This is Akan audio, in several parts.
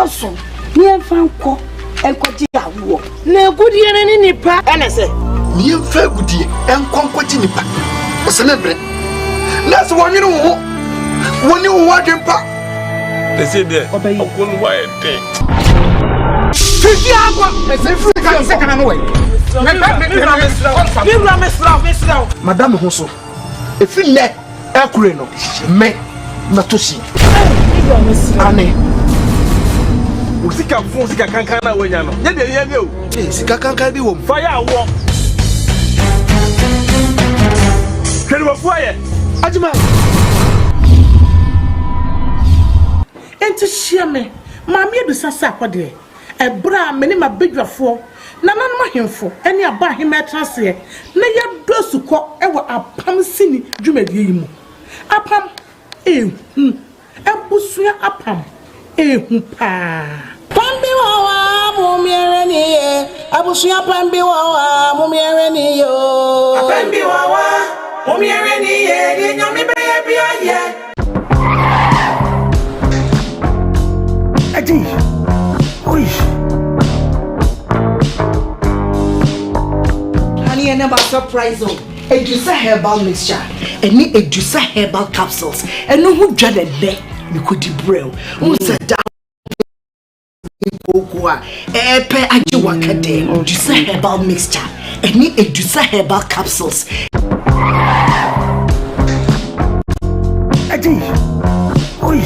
so nie fanko enkoji awo na gudie ne nipa ene se nie fa gudie enkonkoji nipa celebrate let's one you wo woni wo adempa they say there okun wa ede fiti agwa ese frika se kana no we me madam ho so efi le ekure no me na toshi ane usika fun sika kankan na wanya no ye de o sika kankan bi wo fire awo kele wo fuaye ajima enti hia me maami edu sasa akode ebra me ne mabedwafo na nanom ahemfo ene aba ahema trase na ya dosuko ewo apam sini dwumadie yi mu apam ebusua apam pa pambi wawa mumiere niye abusua pambi wawa mumiere niyo pambi wawa mumiere niye ni nyami beye biaye adi oi honey and never surprise oh Edusa herbal mixture any Edusa herbal capsules and no who dreaded there you could debrel who said down Kokwa epe ajiwaka de Edusa herbal mixture any Edusa herbal capsules adi oi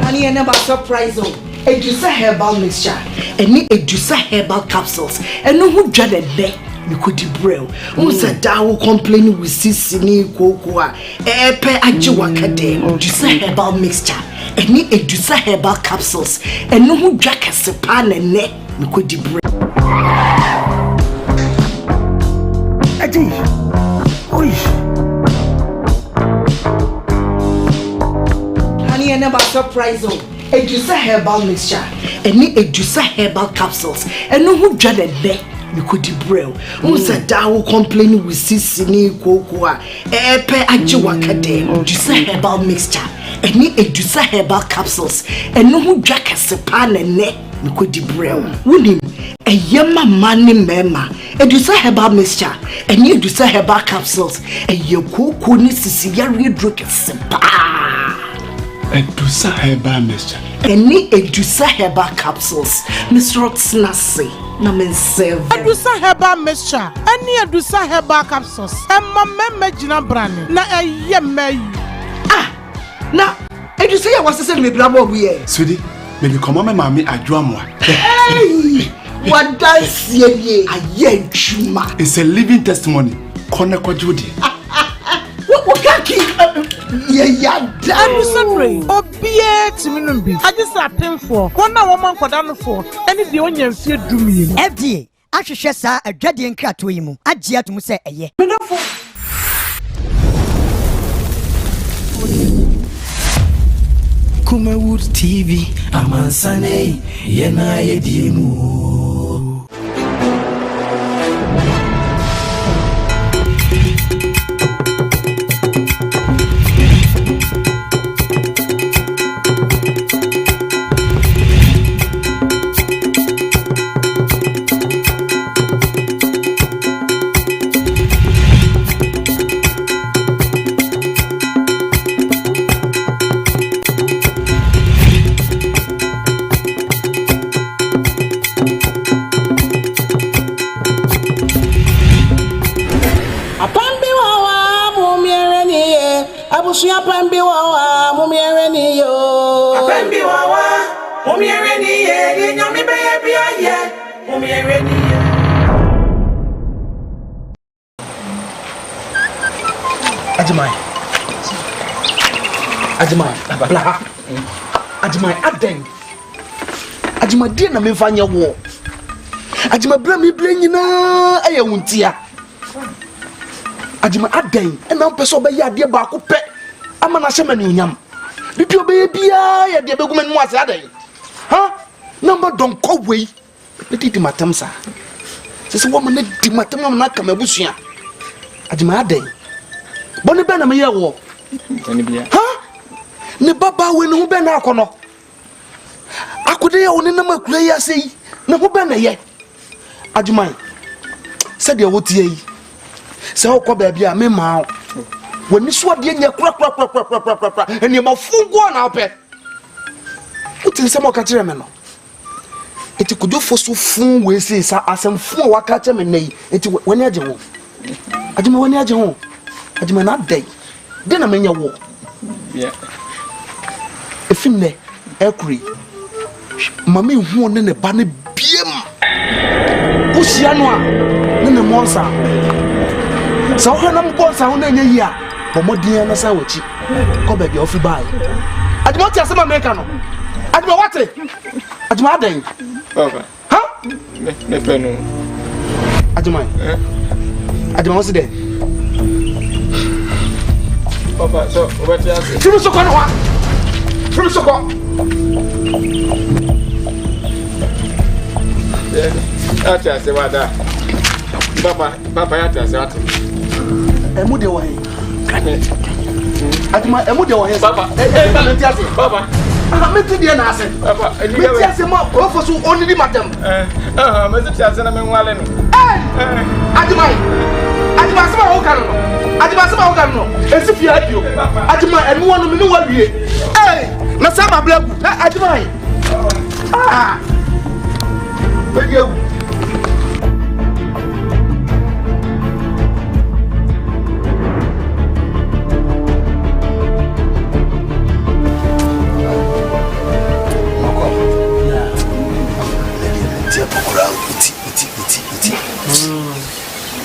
honey and never surprise oh Edusa herbal mixture any Edusa herbal capsules and no who dreaded there you could debrel who said down complaining with sisini kokwa epe ajiwaka de Edusa herbal mixture any Edusa herbal capsules and no who drink a sepan and ne you could debrel adi oi honey and never surprise oh Edusa herbal mixture any Edusa herbal capsules and no who dreaded there you could debrel who said down complaining with sisini kokwa epe ajiwaka de Edusa herbal mixture any Edusa herbal capsules and no who drink a sepan and ne you could debrel wunim a yama mani mema Edusa herbal mixture any Edusa herbal capsules a yoko ni sisi yari drink a sepa Edusa herbal mixture any Edusa herbal capsules Miss Roxnasi na mensev Edusa herbal mixture any Edusa herbal capsules emma memme gina brand na eyemai na Edusa ya wasese me brabo obu ye sudi me bi komo me mami adwoamoa what dance ye aye ntuma it's a living testimony kone kwajudi what kaki ya Edusa pray obie timinum bi agisa temfo kona woman kwadano fo ene de onya mfie dumie FDA ahwehwe saa adwade nkrato yi mu agye atum se eye pedofo Kumawood TV amansane yena yedimu Abusuya pambi wawa mumiere ni yo pambi wawa mumiere ni ye ni nyami beye biaye mumiere ni yo Ajimai bla Ajimai aden Ajimai die na me fanya wo Ajimai bla mi bla nyina aye wuntia Ajima aden ena mpeso be ya de ba ko pe ama na hye mani onyam bibi obe bia ya de begum enu ase aden ha number don ko wei be di matam sa se wo man di matam na ka mabusua Ajima aden boni be na me ye wo eni bia ha ne baba we ne ho be na akono akode ya woni na makura ya sei ne ho be na ye adjuman se de wotie yi se ho ko ba bia me ma woni so de nya kura eni ma fungo na ope utin se mo ka kire me no eti kudo foso fun we sei sa asem fun wa ka kire me nei eti woni age ho adjuman woni age ho adjuman na dai de na menya wo yeah efinne ekuri mama hu ne ne ba ne biem usia no a ne ne monsa sa ho na monsa ho na nya yi a bomodin na sa wachi ko ba bi ofi bai adimo ti asema meka no adimo wate adimo adan papa ha me penu adimo adimo wose de papa so obati ase fimu soko no wa fimu soko ati ase wada papa ya ati ase wate emu de wa adimo emu de wa papa ba ti ase papa me ti de na ase papa me ti ase mo ko fo so oni di madam me ti ase na me nwale no adimo asema ho kan no adimo asema ho kan no esi fi adio adimo enu wono me ni wa wie na sama blagu adimo Begiu.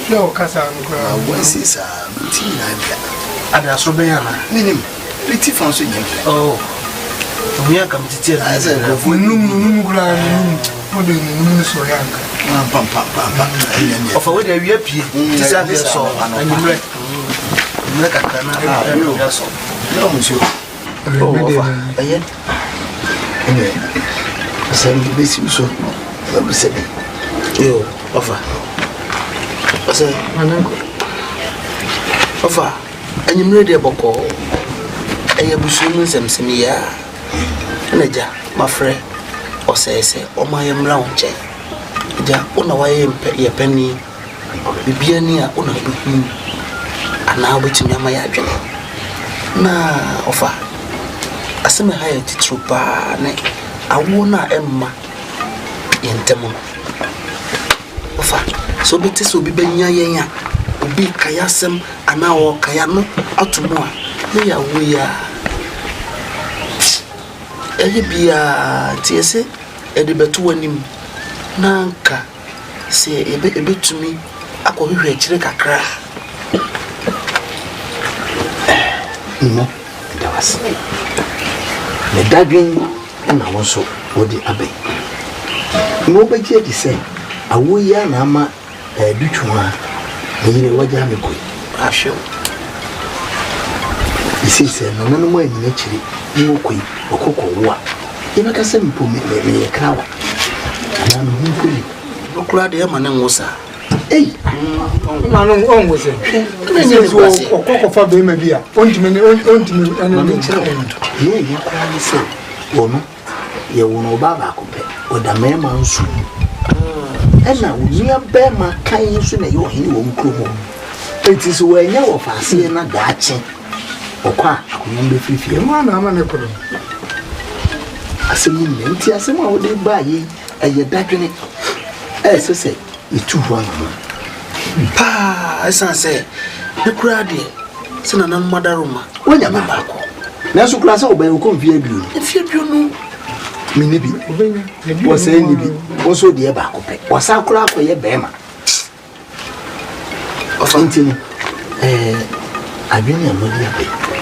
No, casa no. Once is tea Ada so be yana. Minim. Pretty fancy nyem. Oh. We are come to tell us that we num gra num so yanka. Pam. Of a way we appear. This is so and you break. Make a kana. No, so. No, monsieur. Oh, ayen. Send the basic so. Let me say. Yo, offer. Ose, mananko. Offer. And you ready aboko. Eye busu nsem ya. Eneja, my friend. Ose o ma yem ra onche. Ja, ona wa ye penny. Bibia ni a ona behu. Ana obetumi ama ya adwene. Na offer. Aseme ha ye titru pa ne awo na emma yentemo. Offer. So beti so bi benya yen a obi kayasem ana o kaya no atomo a ne ya wo ya bia tiese de beto wanim na nka se ebetumi akohwehwe akire kakra No, that was the dagging and I was so what the abbey. Nobody to say, a wee nama a duchua, the Wajamico. I show. He says, no more in nature, no queen or cocoa war. You make a simple me a cow. And I'm hungry. No crowd here, man, was Hey, man, on was it. Or cocoa for them, maybe. On to me, and yeah, you can say, woman, you won't know Baba compare, or the man soon. And now, we are bear my kind soon, and you are in one crew. It is where you are fancy and not datching. Or quite, I won't be free. man, I'm an equal. I say, you tell someone would buy ye, and you're dagging it. As I say, it's too wrong. Pa, as I say, the crowd here, send another mother room. When you're back, now so class over, you come via you. If you know, Maybe was any also the back was our crack for your bema. Of something, I've been a mother,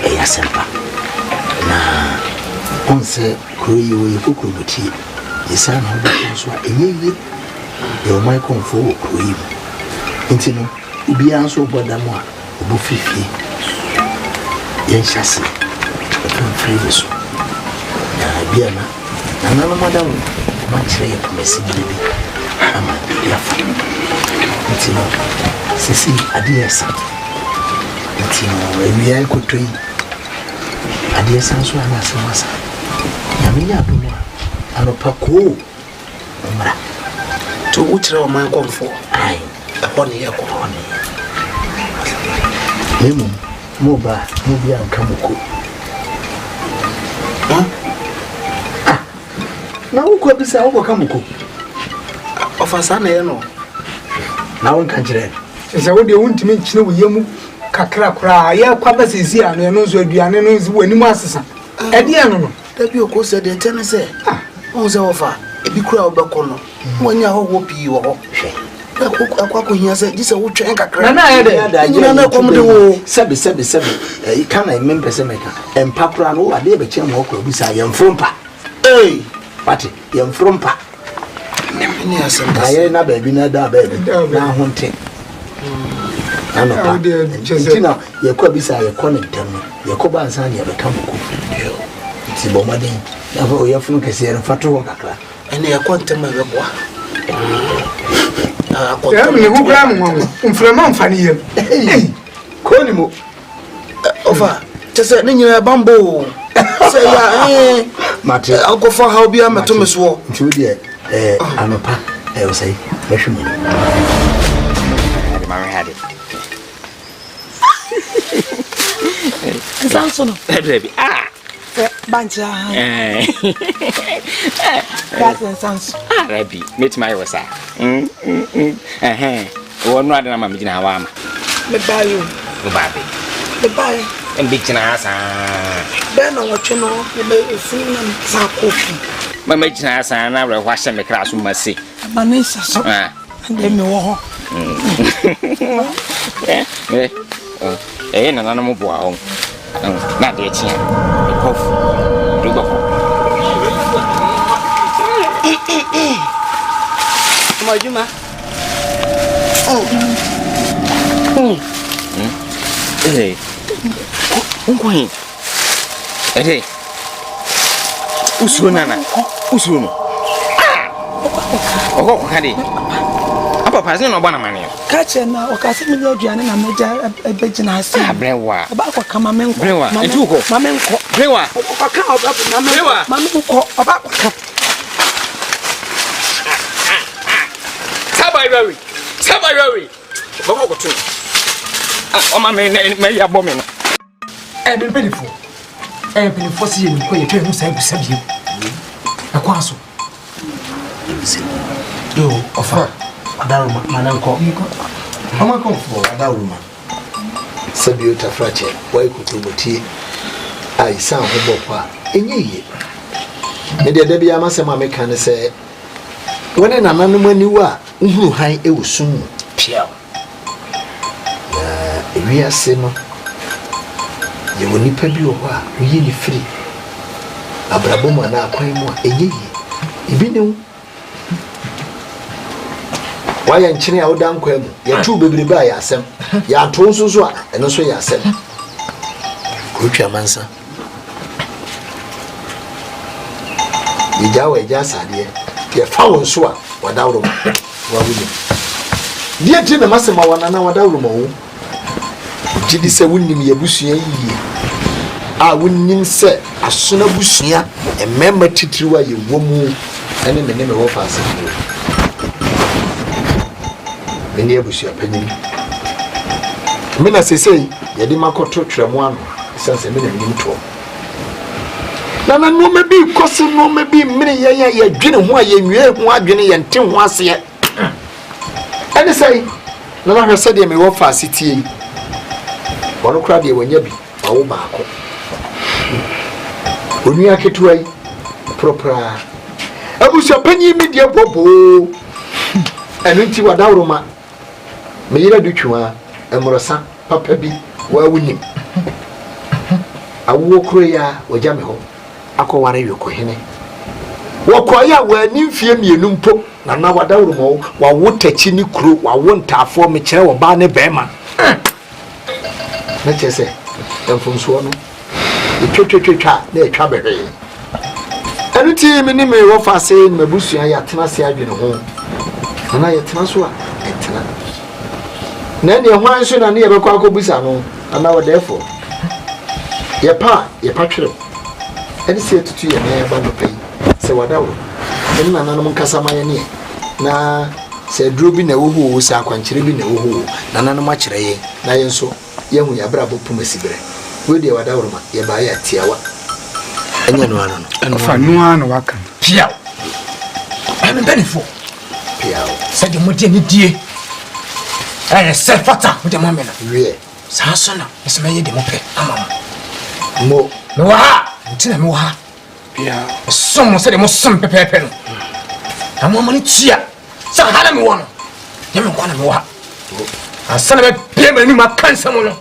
a semper. Now, on say, you cook with tea. The son of the house, your my comfort, cream. Intino, be answered by the more, Buffy. Yes, chassis, but I'm free. Biana. Another madam, much like a messy baby. I'm a dear friend. It's enough. Ceci, a dear son. It's enough. We are good to eat. adeɛ san so ana asɛm asa nyame yɛ adom a anɔpa koo mmra to wokyerɛ ɔman kɔmfo ai ɛhɔ ne yɛkɔ mmom moba mo bia nka mo ko na wokɔ bisa wokɔka mo ko ɔfa saa na yɛ no na wonka nkyerɛ sɛ wo de wontumi nkyene wo yɛ mu kakra koraa yɛ kwa ba sɛsi ano ɛno nso aduane no nso w'anim asesa ɛdeɛ no no dabi ɔkɔ sɛ deɛ ɛtɛ ne sɛ ɔhu sɛ wɔfa ebi kora wobɛkɔ no wɔanya hɔhoɔ pii wɔ hɔ akɔ akɔhia sɛ gye sɛ wotwɛn kakra na ayɛ dɛ nyina na ɛkɔm de wo sɛbe ka na mempɛ sɛ mɛka ɛmpa koraa no wowadeɛ bɛkyɛ ma wɔkɔ bisa yɛmforo mpa wate yɛmforo mpa ne asɛm ayɛ na baabi na da baabi na ho nte anɔpa nti na yɛkɔ bisa yɛkɔ ne ntɛm no yɛkɔ ba ansa ne yɛbɛka mo ko nti bɔ mmɔden na fa ɔyɛfono kɛseɛ no fa to hɔ kakra ɛne yɛkɔ ntɛm a ɛbɛboa ne ho kora mo mframa mfa ne yam kɔ ne mu ɔfa kyɛ sɛ ne nyina ɛbamboo sɛ yɛ mate akɔfa haw bi amɛto me soɔ nti wo deɛ anɔpa ɛwɔ sɛ mɛhwɛ mu Nsanso no. Baby. Bancha. That's nsanso. Baby, meet my wasa. One rather than mamma Gina Wama. Me buy you. Baby. Me buy. And big China. Ben on what you know, you may be full and some coffee. My Majina and I will wash them across from my sea. Manisa, so. And then me walk. Eh, no more boy. Not yet. Cough. Do go. Majuma. Hey. Uncoin. Hey. Usunana. Usuno. Oh, Caddy. Papa, no one money. Catch and now, or Casimir Joanna and Major a Bejina. Brewa. About what come a man, Brewa, and two go. Mamma, Brewa. Mamma, about Sabai. Boko to. Oh, my man, may have woman. I've been ready for. I've been forcing you to tell you to send you. A quasso. Yo, offer. Adaruma, mananko. Mama come for Adaruma. Sabiota Frache, why could you be? I sound Bopa, and ye. And the Debbie Amasama can say, when an animal you are, who high it was soon. Piao. We are semo. You will nip a view of really free. Abraboma na quite more a ye. Ibino. Why and China out down quem? Your two baby by yourself. Your toes and also yourself. Good your mansa. The Jawa just idea. Your foul swap without them. What will you? Dear Jim, Massima, one another without them. Jiddy say, wouldn't be a bushia. I wouldn't say as soon as bushia and member to you woman and in the name of us. Many of us are penny. Mina say, Yadimako to Tramwan, since a minute into. Nana no may be costing no may be many ya drinking why you are drinking and 10 once yet. And say, Nana has said, you may offer city. One crowd when you be our back. When you are get away, proper. I was your penny media bobo. And into what Dauroma. Meyira dutwa emorosa papa bi wa wunim awo kroya wajame ho akọware yoko hene wokoya wa nimfie mienu mpo na wadawro mo wa wotachi ni kro wa wontafo me kire wo ba ne bema na chese emfunso no etwetwetwa na etwa bere enuti me ni me wo fa se mabusua ya tena se adwene ho na ya tena so a etena na ne ho anso na ne ye bekọ akobisa no ana wo therefore yepa twere ɛne sɛ tutu yɛ na ba no pɛyi sɛ wadawo ɛne nananom nkasa ma yɛ ne na sɛ duro bi na ɛwɔ sɛ akwankyerɛ bi na ɛwɔ nananom akyerɛ yɛ na yɛ nso yɛhu yɛabra bɔ poma sibrɛ wo deɛ wadawo ma yɛ ba yɛ atiawa ɛnyɛ no ano no fa noa na waka piaw ɛme benefo piaw sɛ de modie ne die ɛyɛ sɛ fata wo de ma me na wie saa so na ɛsɛ mɛyɛ de mo pɛ ama mo me wɔ ha ntina me wɔ ha piaw som mo sɛ de mo som pɛpɛpɛ no na mo amane tua sɛ ha na me wɔ no yɛ me nkwa na me wɔ ha ansa na bɛpie m'anim aka nsɛm no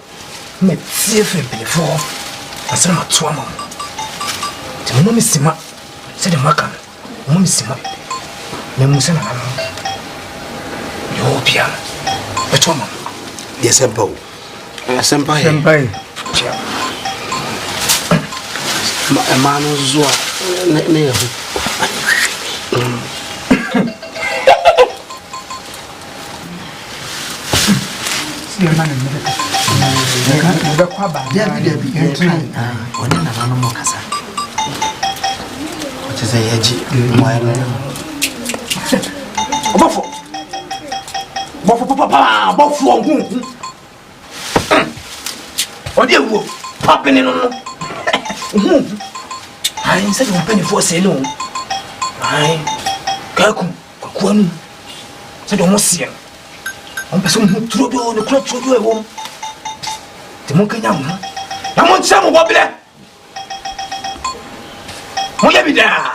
matie firi mpanifoɔ ansa na matoa ma mo nti moma me sima sɛde maka no moma me sima na mu sɛ nanano yɛwɔ bia no bɛtoa ma mo deɛ sɛmpa wo asɛmpa yɛ senpai ɛma no zo a ne yɛ ho dabi ɔne nananom kasa ɔkyɛ sɛ yɛgye mmoayɛ no bɔfo papa bɔfo ɔnkunku ɔde awuo papene no no hunku ai sɛ de mpanifoɔ sɛ ne o ai kaku kakua no sɛ de ɔmo seɛ no ɔmpɛ sɛ ɔmo turo bi ne kura turo bi ɛwɔ mu nti monkanya mo ho na monkyerɛ mo bɔberɛ moyɛ bi daa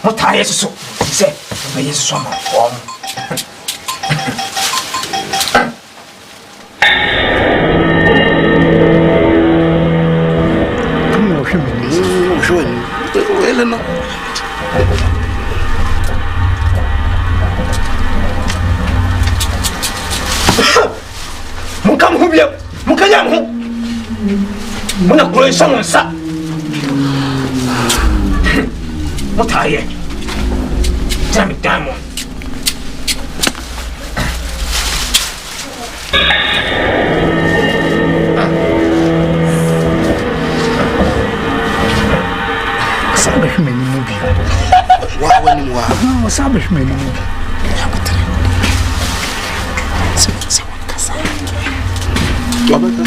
motaa yɛ soso sɛ ɔbɛyɛ soso ama ɔmo Muka mo bia, muka nya mo. Mona kuro nsa mo nsa. Motaye. Damn it, diamond. sabe hweme ni mu bi wa wani mu wa no sabe hweme ni mu bi ya kotere se wakasa wabaka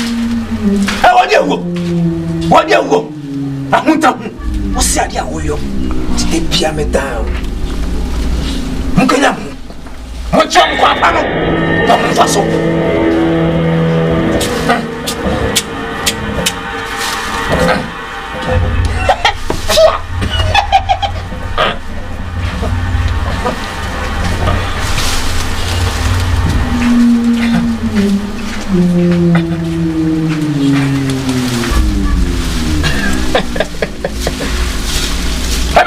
wadi awo ahunta hu wosi ade awoyo ti bia me down munkanya mo chom kwa pa no to mo fa so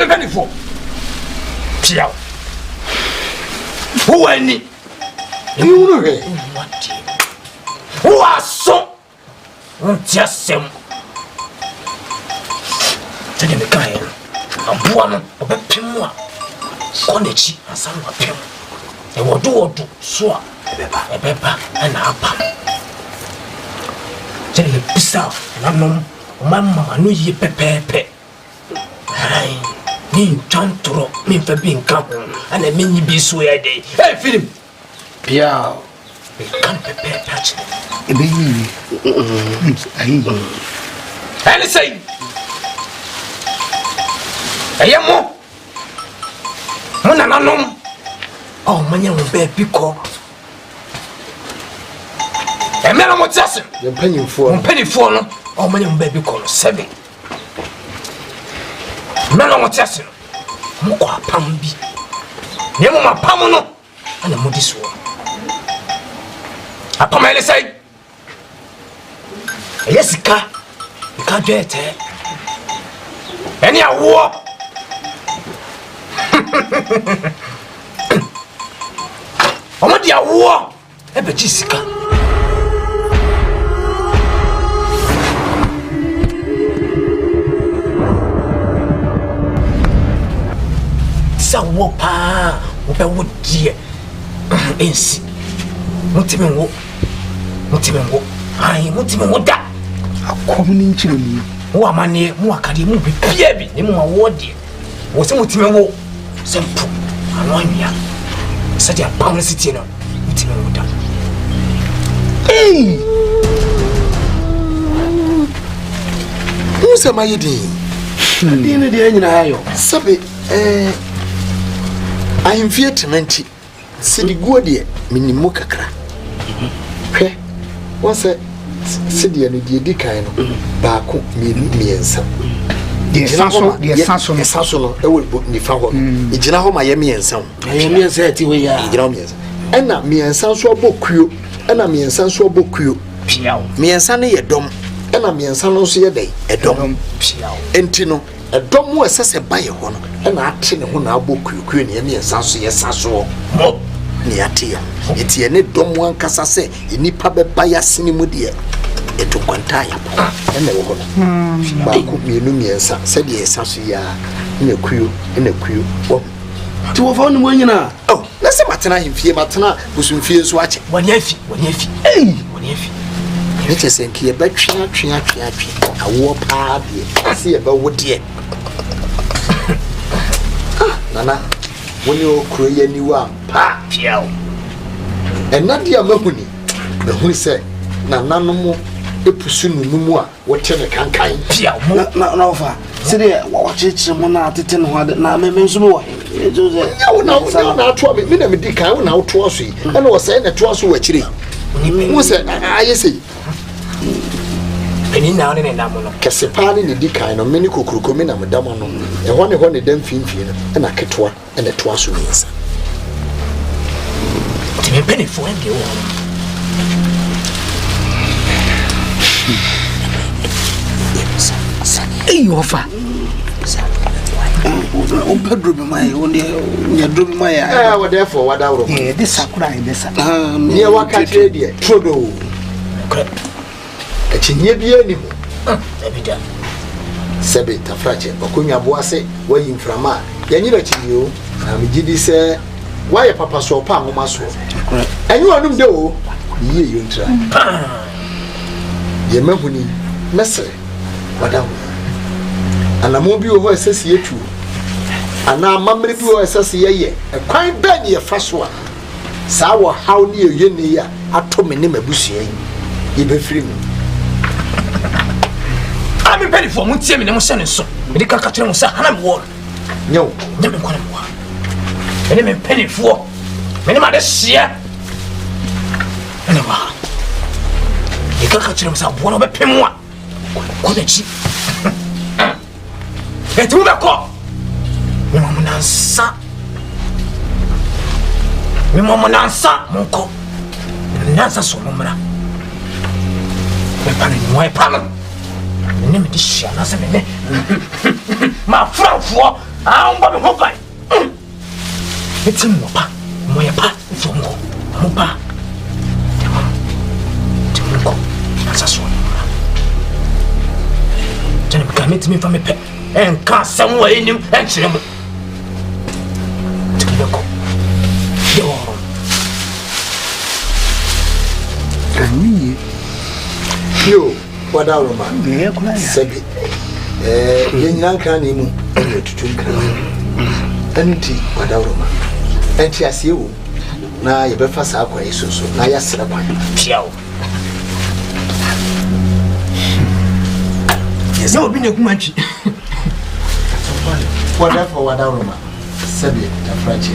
Benefo. Piao. Who any? You know what? Who are so? Just some. Tell me, guy. I'm born of a pimwa. Konechi, and some of him. And what do so? A pepper and a pump. Tell me, pizza, and I'm mamma, I know ye pepe. Ni chantro mi fa bi nka ho ana menyi bi so ya dey eh film pia e kan pepe patch e be ni ayi ani say ayamo mona nanom oh manya wo be bi ko e me na mo tase yɛ mpanyimfoɔ no oh manya wo be bi ko no 7 Melo mo tiase no. Mo kwa pam bi. Ne mo ma pam no. Ana mo diso. Apam ele sai. Yesika. Ka dwete. Eni awo. Omo dia wo. E be jisika. Wo pa wo be wo die ensi mutime wo ai mutime wo da Akomni nchironi. Wo amane mu akade mu bibia bi ne mu awode. Wo se mutime wo sempo ano anwia. Se dia publicity no mutime wo da. Hey! Musa mayedi. Dine de nyina ayo. Sabe ahemfie tenanti. Sidi guode minimu kakra. Hwɛ. Wose sidi ane die dikan no. Baako miensa. De sanso no e wo ni fa ho. Igina ho ma ye miensa. Ye miensa ti we ya. Igina ho miensa. Ɛna miensa so abokuo. Ɛna miensa so abokuo. Piao. Miensa ne ye dom. Ɛna miensa no so ye dai edom. Piao. Enti no edom wo sese ba ye ho no. Ɛna ate ne ho na abokuo ne ye miensa so ye saso. Mo ni ate ya. Eti ye ne dom wankasa se enipa beba ya sene mu de eto kwanta ya. Ɛna wo ho no. Ba ko mienu miensa se de ye saso ya. Ne kuo wo. Ti wo fa no mo nyina. Oh, na se matena hemfie matena busumfie so ache. wani afi. Hey, wani afi. ne chese nkie ba twa awo pa bi. Se ye ba wodie. Nana, woni okro ye niwa pa Piao. enade amahuni. Ehuni se nana no mo epusu nunumu a wote ne kankan. Piao. Na ofa. Se de wa chechire mo na atete no ho na me nso mo wa. Ya na ato me na me dikan wo na ato so yi. E na wo se na to so wa kire. Wo se ayese. Eni na ne na mo no. Kese pa ne dikan no me ni kokuroko me na me dama no. E ho ne dam finfin no. E na ketwa e na to so nsa. Ti me peni fo en de wo. Hey, ofa. O pedro be mai o ne dro be mai What therefore what out of This sakura in this. near what country dear Trudeau. A chinye bi ani ho. Ebida. Sebe tafrache okonya boase wayi mframa. Yanyira chinyo na migidi se why papa so pa ngoma so. Enyu anum de o. Ye yontra. Ye mahuni mesre wadawo. Anamo bi o ho esesi etu. Ana mamre bi o esesi ye kwan ba ne ye faso a sa wo haw ne ye ne ya ato me ne mabusua yi ye be firi mu. Ami peni fo mu tie me ne mo se ne so. Me de kaka tere mo sa hana me wo. Nyo, Nyame kwana mo. Ene me peni fo. Me ne ma de hia. Ene wa. E kaka tere mo sa bo no be pem wa. Ko de chi. Etu be ko. Me mama nansa monko. Nansa so momra. Me pane mo e pam. Ne me de hia na se me ne. Ma frafo amba me hobai. Eti mo pa. Mo ye pa fongo. Mo pa. Timonko. Nansa so momra. Jane me kameti me fa me pe. En ka samwa enim en chire mo. Timonko. yo wadawo ma. Ne kula. Sebe ye nyan kan ni mu e tutun kan. Anti wadawo ma. Enti asie wo na ye be fa sa akwa yeso so na ya sere kwan. Piao. Yes, obi ne kumanchi. Wadawo ma. Sebe tafrache.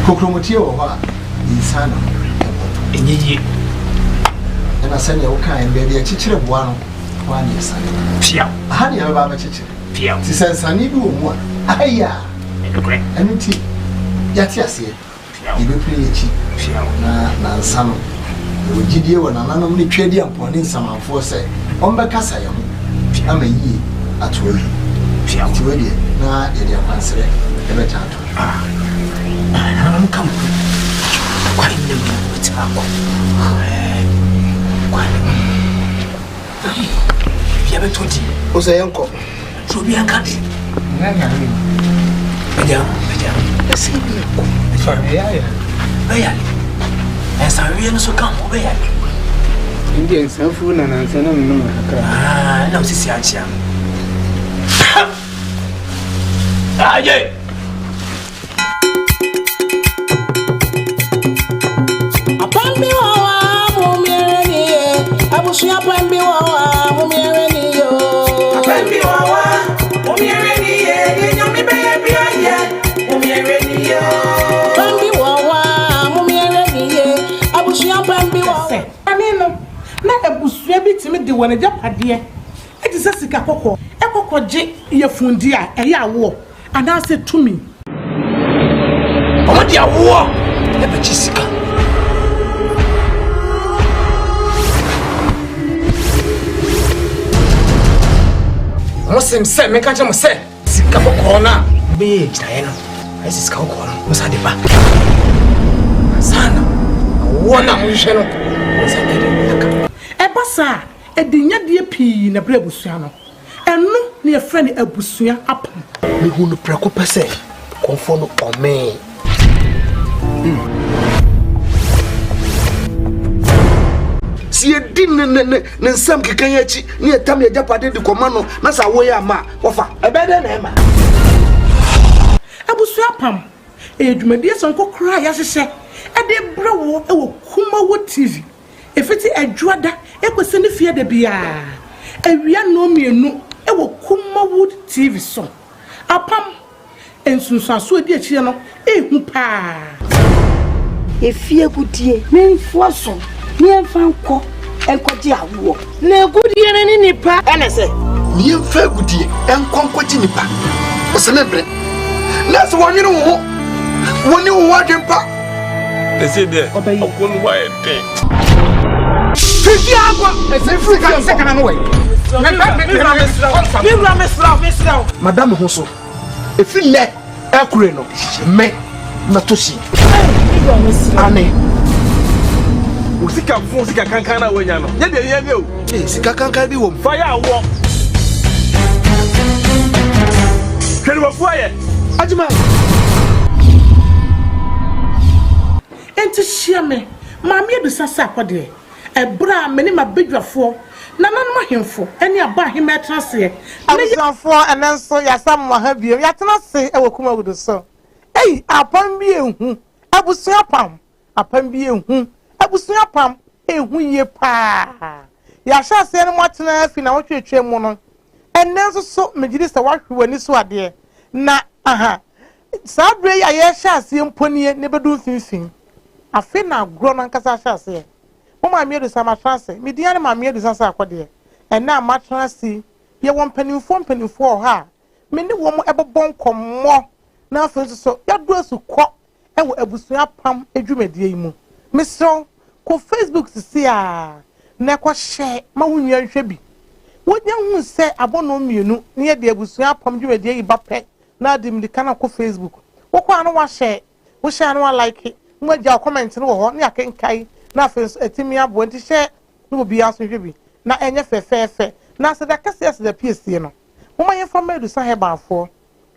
Kokromotie wo ho a insana Enyeyi. na sani ya uka en bebe chichire bua no wani esane. Piao. Hani ya baba chichire. Piao. Ti sensani bi wo mu a. Aya. Ekure. Anti yati asie. Ibe pili echi. Piao. Na nsano. Ogidie wo nananom ne twedi amponi nsamanfo se. Ombe kasa ye ho. Ama yi atoi. Piao. Ti wedi na ye dia kwansere. Ebe tato. I'm come. Quite a little bit. You 20. O se yanko. So be a candy. And so really so come over here. Indian Sanfu and Sanam. Ah, no, Sissy Ancham. Ah, yeah. Upon me, I will see upon me, Timid the one a Japadia. It is a sika coco, a coco j, your fundia, a ya war, and I said to me, what ya war? Never Jessica. Muslim said, make a say, Sika corner, big Diana. I see Scout corner, was had the back. Sana, one of you shall not. Ebasa, a dinya dear pea in a brebusiano, and no near friend a busia up. Me who no preocupa say, conform on me. See a dinner, some Kayachi near Tamia Japade de Comano, Massa Wayama, offer a better name. Abusia pam, a Jumedia uncle cry as I say, and they brow a Kuma wood TV. If it's a Juada, it was in the fear de Bia. And we are no mere no, it will Kuma wood TV song. A pam, and soon so dear channel, a pa. A fear good dear, name Fosson, near Fanco, and Cotia war. No good year any nipper, and I say, Near fair good year, and conquer Nipa. A celebrity. That's one you know. When you walk in park, They say there, I couldn't buy a thing. Second away. Madame Hosso, if you let Akureno, me, Natoshi, Anne. Usika Fosika Kankana Wayano. Yeah, Sika can't be one fire walk. Can you fire? Ajima. And to share me, Mammy do Sasa there. A bra many my big for. None of him for any about him at Transia. I was for and then so ya someone have you. Yet not say I will come over the so. Hey, upon being I was so pam. Upon being I was so pam. Hey, when ye pa. Ya shall say no more than I want you to mono. And then so Majlis the wife when this was there. Na aha. Sabre I shall see him pony never do anything. I feel now grown and Casa shall say. Mama made the summer transit. Me dear, my made the Sasa Quadia. And now my transit, you want penny for her. Many woman ever born come more. Now, for so, your girls who caught and will ever swap pam a dream a dear. Miss So, call Facebook to see her. Never share my woman should be. What young woman say about no me, near the Busua pam you a dear bappet. Now, dim the can of Facebook. What can I share? We shall not like it. What your comments no near can carry. Na fence etimi abo nti hye no bi aso hwebi na enye fefefe na se da kase as da PSC no moma ye from Edusa Heba afo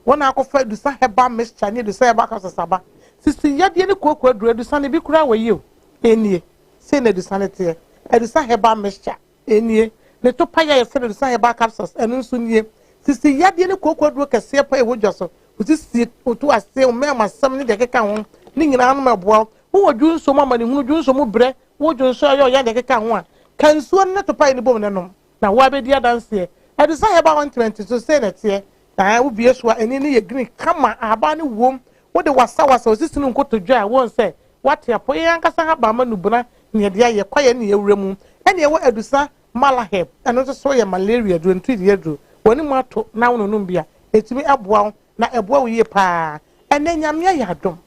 wona akofa Edusa Heba mixture ne Edusa Heba kasasaba sisi yade ne kokko aduru Edusa ne bi kura wayi o enie se na Edusa ne te Edusa Heba mixture enie ne to pa ye se Edusa Heba capsules enu nso nie sisi yade ne kokko aduru kase pa e wodwa so sisi otu ase o mema sam ne de keka ho ni nyina no maboa wo dwun so mama ne hunu dwun so mu bre wo dwun so ayo ya de keka ho a kansuo ne to pa ne bom ne nom na wo abedi adanse Edusa Heba 120 so say na te na wo bie so eni ne ye green kama aba ne wom wo de wasa osisi no nkoto dwa won say what ya po yan kasa ha ba ma nubuna ne de ye kwaye ne ewura mu ene wo Edusa Malaheb eno so ye malaria do ntu de do woni mu ato na wono no bia etimi aboa na eboa wo ye pa ene nyamya ya dom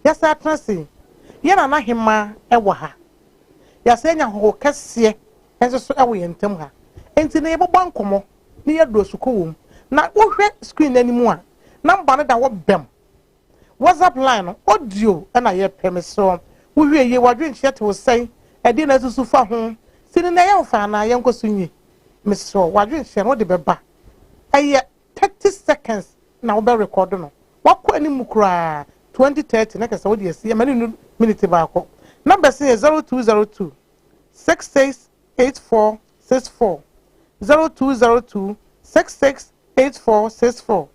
yasa transi yana na hima ewo ha yasa enya ho kase enso so ewo yentam ha enti na yebo bankomo ne yedo suko wom na wohwe screen animu a number no da wo bem WhatsApp line audio na ye permission wohwe ye wadwe nhye te wo sai edi na susu fa ho sini na ye fa na ye nkoso nyi meso wadwe nhye no de beba eye 30 seconds na wo be record no wakọ animu kura 2030 na kasa wo de asi amani minute ba ko number say 0202 668464 0202 668464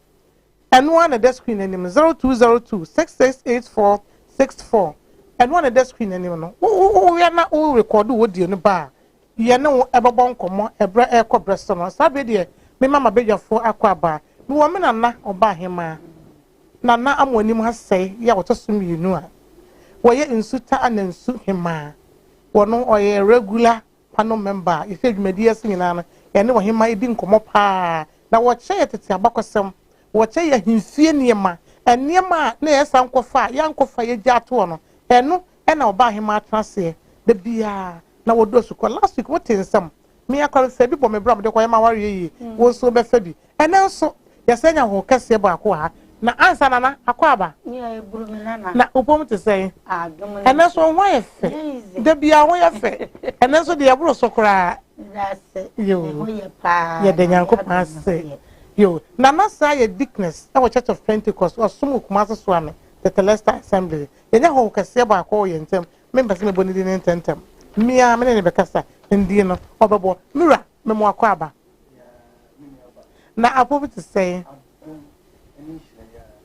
and one at the screen name 0202 668464 and one at the screen name we are not all record what you bar you know ever bon come ebra echo breast on sabe de me mama beja for akwaba me woman na oba hema na amonim ha sei ya wotosum yinu a woye insuta anansu hema wono oye regular panel member ife dwumadi asinina no ya ne wohema edi nkomo pa na wo che tete abakosem wo che ya himfie niema eniema na yesa nkofa ya nkofa ye gyato no eno na oba hema atrase de bia na wodo suko last week what ensam me akwa se bi bo me bra me de kwa ma ware yi wo so be fa bi enenso yesenya ho kase ba ko ha na ansa nana akwaba na upom te say enenso ho ye fe de bia ho ye fe enenso de yabro sokora yo ye de nyankopon se yo na masa ye dickness our church of Pentecost or sumu kumasa swame the Telesta Assembly ye nya ho kase ba ko ye ntem members me boni din tentem mia me ne bekasa ndi no obebo mira me mo akwaba na upom te say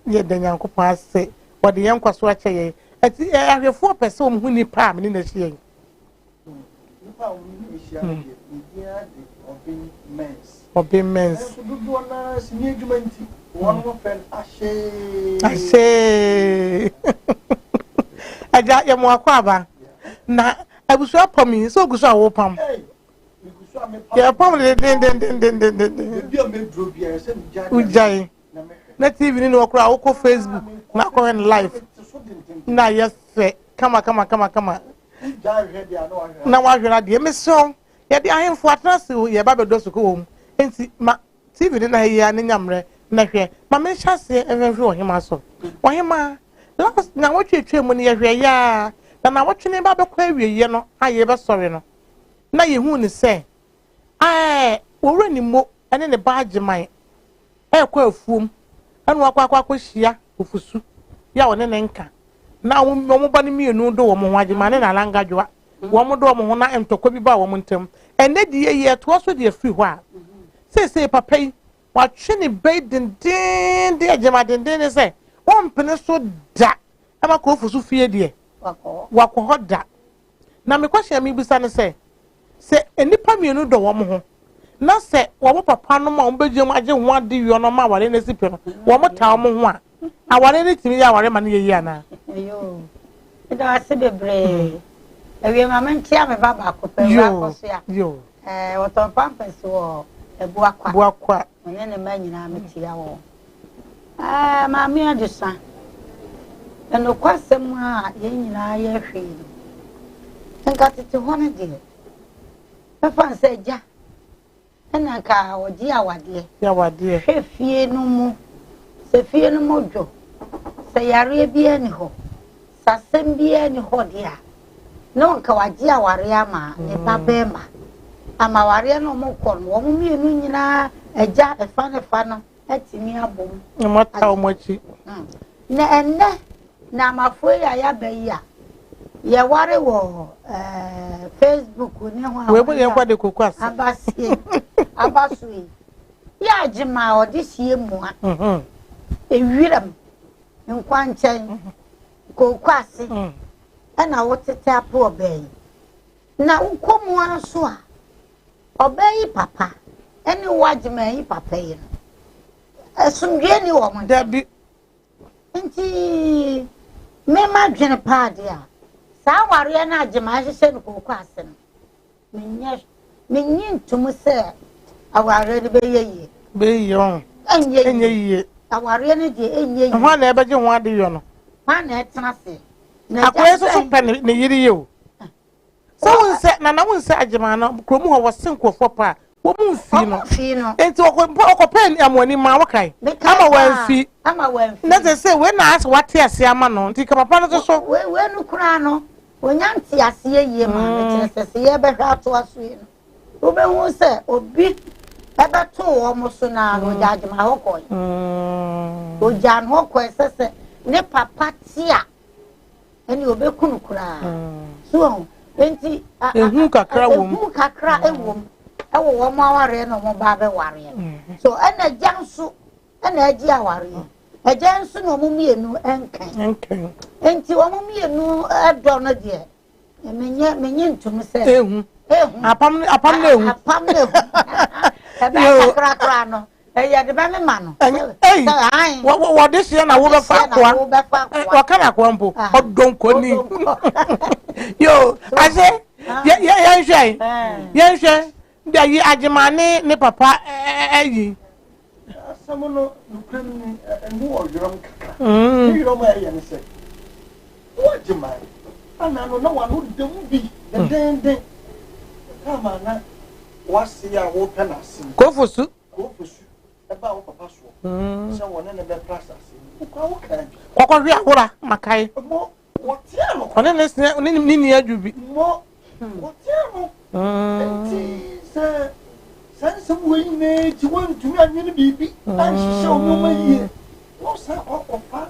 ye de nyankopon ase wode yen kwaso ache ye ati ahwefo pese om hu ni pa me na hie nipa om ni hia de dia de obi mens dudu na sini adwumanti won fen ashe aja ye mo akwaba na abusu apami so gusu awo pam ya pam de bia me dro bia se ujai na TV ni no kura wo Facebook na ko en live na yes kama na wa hwe na de emission ya de ahemfo atrase ye ba bedo suko wom enti ma TV ni na ya ni nyamre na hwe ma me hyase ehwe ohima so ohima last na wo twetwe mu ni ye hwe ya na wo twene ba be kwa awieye no aye be sore no na ye hu ni se wo rani mo ene ne baage man kwa afuom anu akwa hia ofusu ya wone ne nka na wo ba ne mienu do wo mo waje ma ne na langadwa wo mo do wo ho na entokwa bi ba wo mo ntem ene de ye to so de afiri ho a se papa yi wa twene baden din de agema den ne se wo mpene so da ama ko ofusu fie de wako hoda na me kwahia me bisa ne se enipa mienu do wo mo ho na se wo papa no ma ombegye mu age ho ade wi no ma ware na sipe no wo mo ta mo ho a aware ne timi ya ware ma ne yeyi ana ayo ida ase bebre ewe ma menti ame baba akopɛ wa koso ya wo ton pampers wo ebu akwa ne ne ma nyina metia wo ma me adisa eno kwasem a ye nyina ye hwe nka tete ho ne de pefa se ja ena ka oji awade hwefie no mu se fie no mojo se yare bia ni ho sasem bia ni ho dia no nka waji aware ama ne babema ama ware no mo kon wo mu mienu nyina eja efa no atimi abom mo ta o mochi na enne na mafo ya bayi a ye ware wo Facebook ni ho we bo ye kwa de kokwase abasui ya jima odihie mu a ewiram nkwanchan kokwase ana wotete apo obayi na ukomu anso a obayi papa eni wajima yi papa yi esundwe ni wo mo dabi nti mema dwene paade a sa ware na agema hyehyɛ no kokwase no menyi ntum sɛ aware ne bɛyɛ on enye yie aware ne de enye yie ho na ebegye ho ade yo no ma na etena se na akoye so pe ne yiri ye o so wonse na wonse agema no kromu ho wosen kofo pa wo mu fi no enti okọ pen amoni ma wokai ama wanfi na say we na as wate ase ama no nti ka papa no so we no kura no onyanti ase yie ma na tese ye be hwa to aso yi no wo be hu se obi ebe to wo mo so na no jagema hokoi o jan hokoi sese ne papa tia eni obekunu kura so enti ehu kakra wom ehu kakra ewom ewo wo ma ware no mo ba be ware so ena janso ena agi aware ajanso no mo mienu enkan enti wo mo mienu edo no de menye ntum se ehu apam na ehu ebe kakra no ya de ba me ma no wo de se na wo be fa kwa wo kana kwa mpo odon koni yo ase ye hwe bia yi agimane ne papa ayi samono nukran ni enu oyorom kaka ni yorom aye ne se wo agimane ana no na wa no dem bi den kama na wasi ya wo penasi kofosu eba wo papa so se wona ne be process kwa wo kan kokko hwe ahora makai mo wo tia no one ne se ni ni adwubi mo wo tia no ti se sanse wo ine ti won tumi anye ne bibi an hye o mo mayi wo sa ofa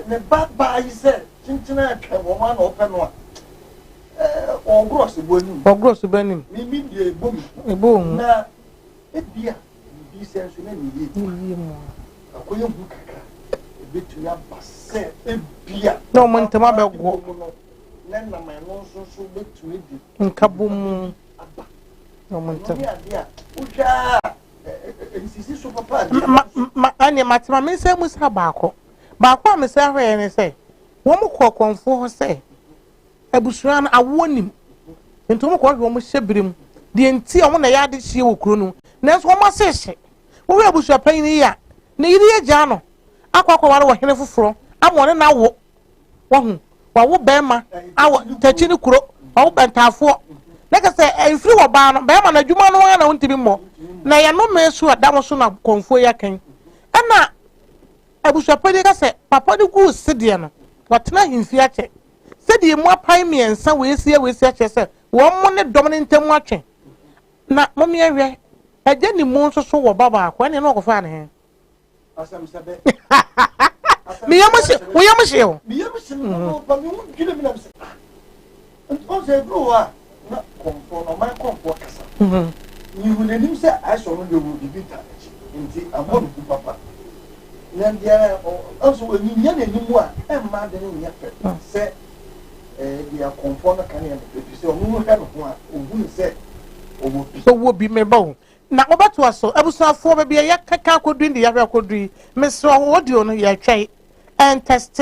ne ba yi se chinchina atwa wo ma na ope no ogros benim mi die ebom na ebia bi senso na ni mo akoye hu kaka ebetu ya basse ebia no mo ntama be go na na ma no so betu edi nkabum no mo ntama ya dia uja nsisi so papa ani matima me se musa baako a me se hwe ne se wo mo kokonfo ho se abusuan awonim entom ko hwe mo hyebirim de enti o mo na ya de hye wo kuro no nanso wo ma sehye wo we abusua pan ni ya na yiri agya no akwakwa wo hene foforo amone na wo hu wo bema awo tachi ni kuro wo bentafo na ka se enfiri wo ba no bema na adwuma no na wontibi mo na ya no mesu adam so na konfo ya kan ana abusua pan ka se papa de gu sede no watena himfi ache sede mu apai miensa weesi ache se wo mo ne dom ne ntam atwe na mommy ahwe agya ni mu nso so wo baba akwa ne no kofa ne asam sabe mi yamse wo yamse no ba mi won gile mi na se on se bro na konfo no man konfo kasa ni hu ne nim se aso no de wo bibita nti amon ku papa na dia also ni nya na nim a e ma de ne nya pe se dia konfo na kan ya pe se o mu ha no ho a ohu se wo bi me ba na obato aso abusuafo be bia yakaka kodui ndi yahwe kodui mesro audio no ya twai and test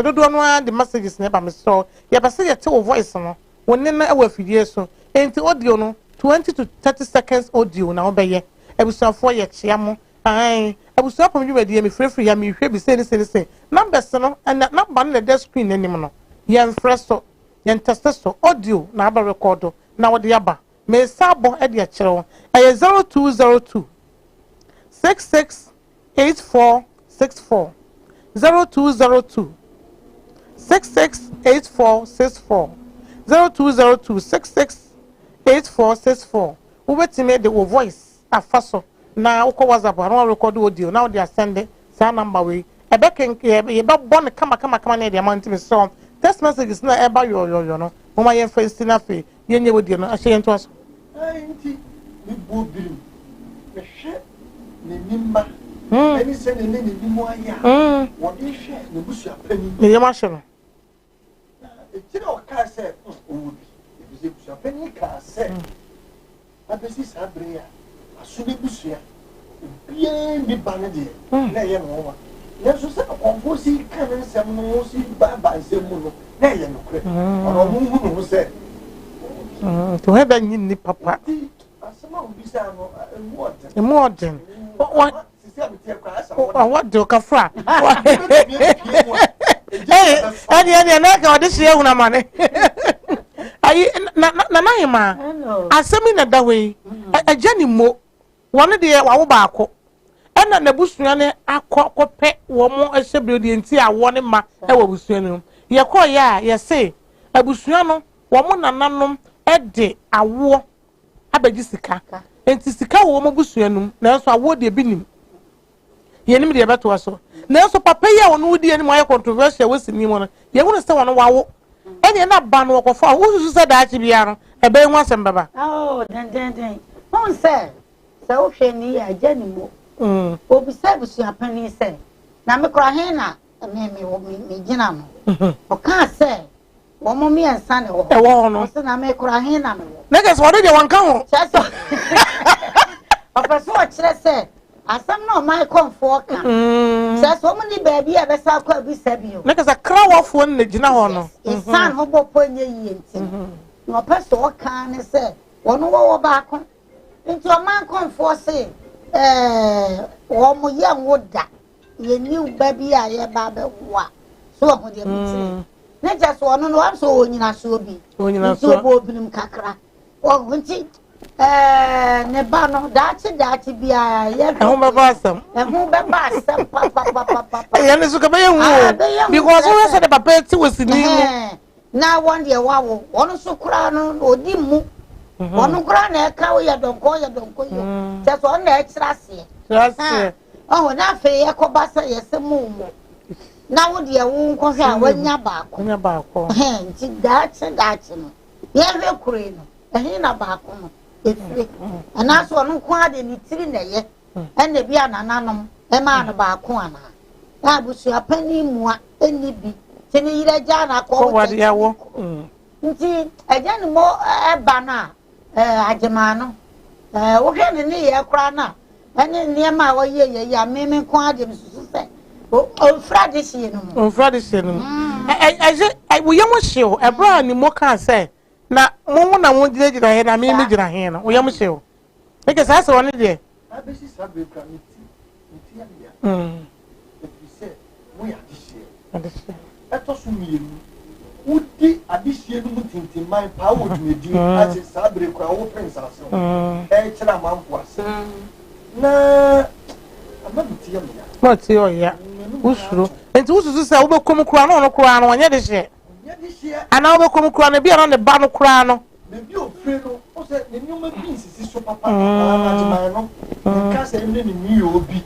do no the messages ne ba mesro ya ba se ye te wo voice no wonne na awa fidie so enti audio no 20 to 30 seconds audio na obeye abusuafo ye chiamo ai abusuafo mi be me free ya me hwe bi se numbers no and number na the screen anim no ye mfreso ye test so audio na aba record na wo de aba me sabo e de akere ay 0202 668464 0202 668464 0202 668464 wo betime de wo voice afaso na wo ko WhatsApp aro record audio na wo de send sa number we e be ken e be bon kama na de amount me so text messages na e ba yo no mo ma ye face na fe ye nye wo de no a she ento aso nti ni bobirim me hwe ne nimba eni se ne nimu aya wo de hwe ne busua pani me yema hwe no etire o ka se owo bi e busua pani ka se abesi sabria aso ne busua bien bi bane de na ye no wa na so se konfo si kan nsem no si ba nsem no na ye no kre ono mu hu no se to have any ni papa modern what do kafra any na ka odi se ehuna mane ayi na hima asemi na da we agya ni mo won de wa wo baako ena na busua ne akọ wo mo ehyebre de enti awo ne ma e wo busua ne ye kọ ya ye se abusua no wo mo nananom ede awo abaji sika enti sika wo mo busuanum na so awo de binim yenim de beto aso na so papa ya wono wodi anim aye controversial wasini mo no ye wono se wono wawo Any na ban wo for who said that bia no e be hu asem baba. Oh, den. Won say wo hwe ni agya ni mo. Obi say busu apani say na me kra he na me gina no. O ka say wo mo mi ensa ne wo. E wo no. So na me kra he na me wo. Niggas what dey wan kan ho. So. O person o kire say asam na o mai konfo ka. So many baby e be sa kwa bi sabi o. Niggas a krawafo na gina ho no. Insan ho bopo nye yi enti. No person o kan ne say wono wo ba ko. Nti o man konfo say wo mo ye nwoda. Ye ni baby a ye ba be wa. So ho de mti. Ne just wono no am so onyina so bi. Onyina so. So bo binim kakra. O nti ne ba no dachi bia ye ho be ba asem pa ye ne so ka be ye hu because we say the papa ti was ni mu na one dey wawo ono so kura no odi mu ono kura na e ka wo ye donko yo just on na e kirase oh na fe ye ko ba sa ye se mu na wo dey wo nko se a wanya ba ko nti dachi no ye we kure no na ba ko no efre ana so no kwa de ni tiri na ye ene bia nananom e ma no ba ko ana na busu apani mua eni bi tini yire ja na ko wadi yawo nti eja ni mo e ba na agema no wo hwe ne ne ye kra na ene ne ma wo ye ya meme ko ade msusu se o frade sie no wo ye mo hyew e bra ni mo kan se na mo na mo jira he na me jira he no wo ye mo hyew e ke sa se woni de abesi sabe kra ni ti ya e se wo ya di hye eto so mienu udi adihye no mutintin man pa wo dwedi ase sabe kra wo prince ase e kira manfo ase na amabiti ya mo ti o ya usuro enti ususu se wo be kom kura no kura no onye de hye ana wo be kom kura no bia no ne ba no kura no bebi ofre no o se ne nyoma bi nsisi so papa na jima no ka se ne ni obi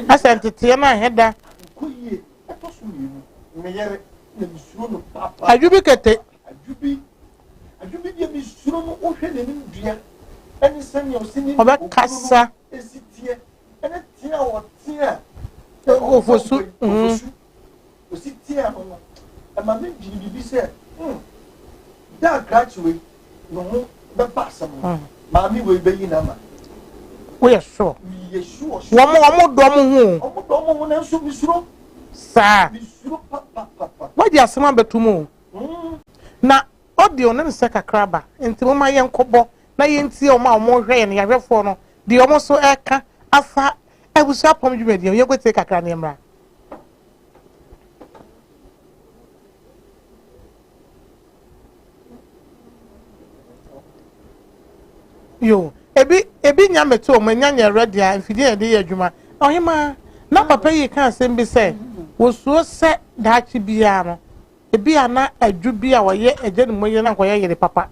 asentete na heda kuye eto so mienu me yere na misuro no papa ajubi kete ajubi bi misuro no o hwe ne ndua eni senya o sini oba kasa esitie ene tia o tia ofosu ositie no ama me gidi bi se da graduate no ho be pass am ma mi we be yi na ma we sure wo mo do mo na nso misuro sa misuro papa what dia sema betumo na audio na se kakraba enti mo ma ye nkobo na ye ntie o ma mo hwe ne yahwefo no de o mo so eka afa ebusu apom dwumedi ye kwete kakra ne mra yo ebi nya meto o manya nya ready a mfidi e de adwuma ohima na papa yi kan asem bi se wo so se daachi bia no ebi ana adwu bia wo ye eje ne moye na ko ye yere papa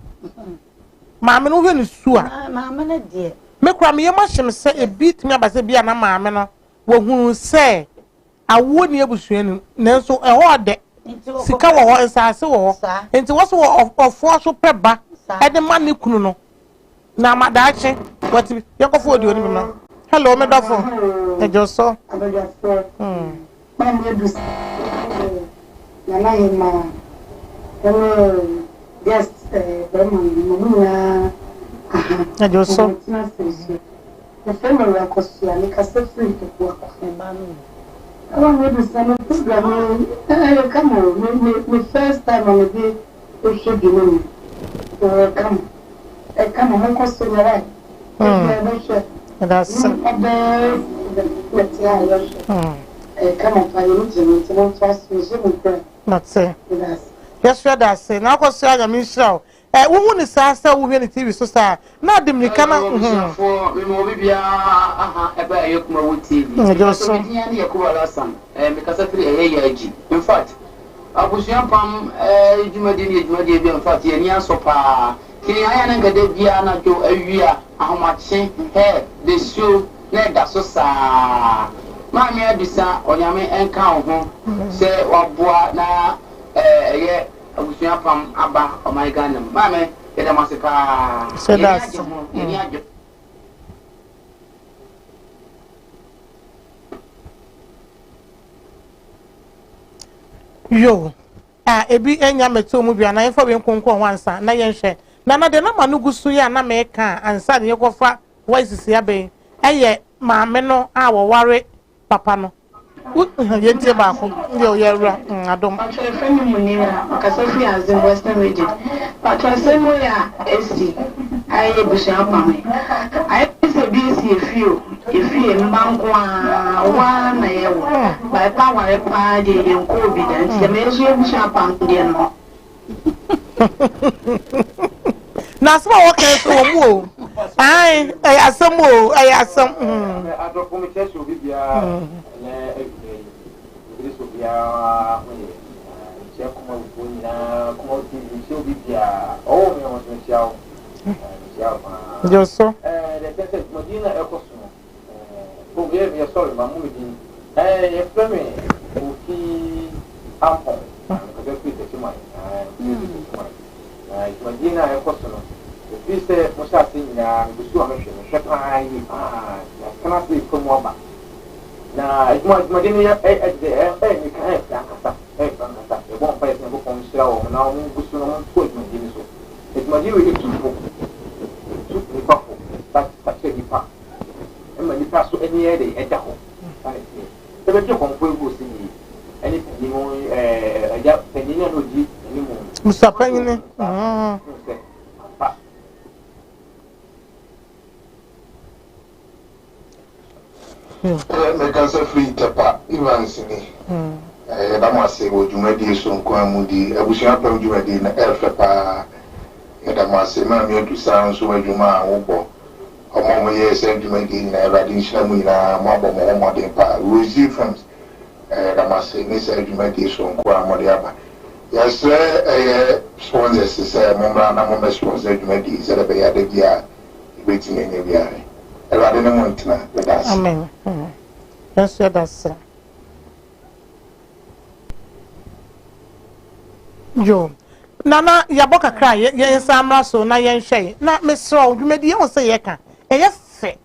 maame no hwe ne su a maame na de me kura me ye mahim se ebi timi abase bia na maame no wo hunu se awo ne ebusuani nanso e ho de sika wo ho nsase wo ho enti wo so ofo so peba e de ma ne kunu no na madachi what yakofo odi oni mema hello me dafo ejoso man do na na hima just mamuna ejoso the family wa kosia ni kase free to kwa ba no I want to say program come on me first time on the day we should be no come come on kosia right that's come on for you to trust me so not say yes you that say na kosia ya mi show wo hu ni sa wo hwe ni TV so sa na dem ni kana for me mo bibia e ba ye kuma wo TV so me dia ne yakuba lasan me kasa firi yaji in fact abusuan pam jumadi bi in fact ye ni asopa kini aya na ngade bia na jo awia ahomache the show na da so sa ma me adisa onyame enka ho se waboa na ye abusua pam aba o my Ghana mama ye da masika so that's yo ebi enya meto mu bia na yefo be nkonko wansa na yenhwe na de na manu gusu ya na me ka ansa de yekofa voices ya be eye maame no a wo ware papa no yentie ba ko yo yewra adom friend mu ni na akasofi as in Western region but transemo ya esi aye busia pame aye se bi si efie mbanko wa na yewo ba pa ware pa de yenko bi dan se me so busia pam de no na so wo kan so wo mu o ai asam o ai asam adofo me cheso bi bia so bia che kuma bunya kuma TV so bi bia o me won so chiao yo so de tete modina e ko so o be me sorry mamu mi din e frame o ki ampo ko de pite ti mai modina e ko so viste mo sa tinha busu a mexer no chepai kana se como aba na modina me kan e kasa e bom país ne bom mostrar o na um busu no muito coisa modina so modina e tudo ni papo tá cheio de pá mas ele tá só ele é da rua eu vejo como foi você ele tem já tem no dia ele Mustafa ne Meka se free tepa Evans ni da mo ase wo dwumadi so nkwa mu di abusua pam dwumadi na elfepa da mo ase ma mi odu san so adwuma wo bo omo mo ye se dwumadi na everybody nshira mu ina mo abo mo modern pa Rosie Films da mo ase ni se dwumadi so nkwa mo de aba yes sponsors se mo mra na mo sponsor dwumadi se da be ya de bia ibeti ne ne bia everybody no montina with us amen yes that's yo nana yaboka kra ye samra so na ye nhwe na mesro dwumadi ye wose ye ka eye fe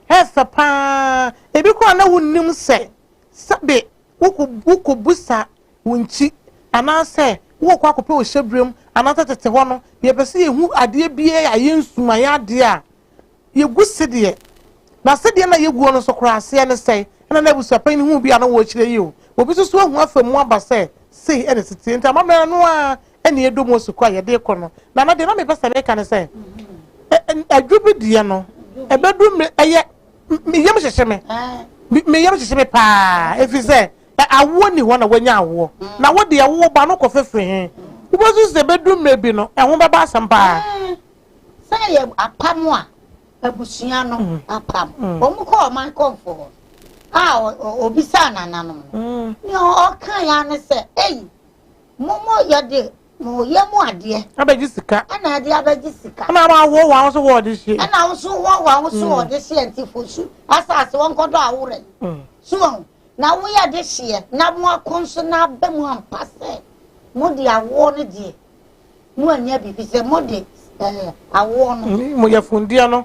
hefe pa ebi ko na wunnim se sabe wuko busa wunchi anase wo kwa kope o hyebrem anata tete ho no ye pese ye hu ade bie ya ye nsuma ya ade a ye gusede na sede na ye guo no so kra ase ne sei na busa pa ni hu bia na wo kire yi o obi so so hu afamu aba se sei ene tete nta mamra no a ene edomo so kwa ye de ko no na de na me pese me kan se adwubi die no ebedu me eye me yam hyehye me yam hyehye me pa efize awo ni ho na wanya awo na wo de awo ba no ko fefe he ubozu se bedu me bi no ehun baba asampa say ye apam a abusua no apam omu ko man komfo obisa nananom ni o kan ya ne se momo yade mo yemu ade abaji sika ana ade abaji sika ana ma wo wa so wo de hie ana so wo so de hie antifosu asase won kodo awure so na wo ya de hie na mo akonso na ba mu ampase mo de awo ne de mo anya bi fi se mo de awo no mo ya fundia no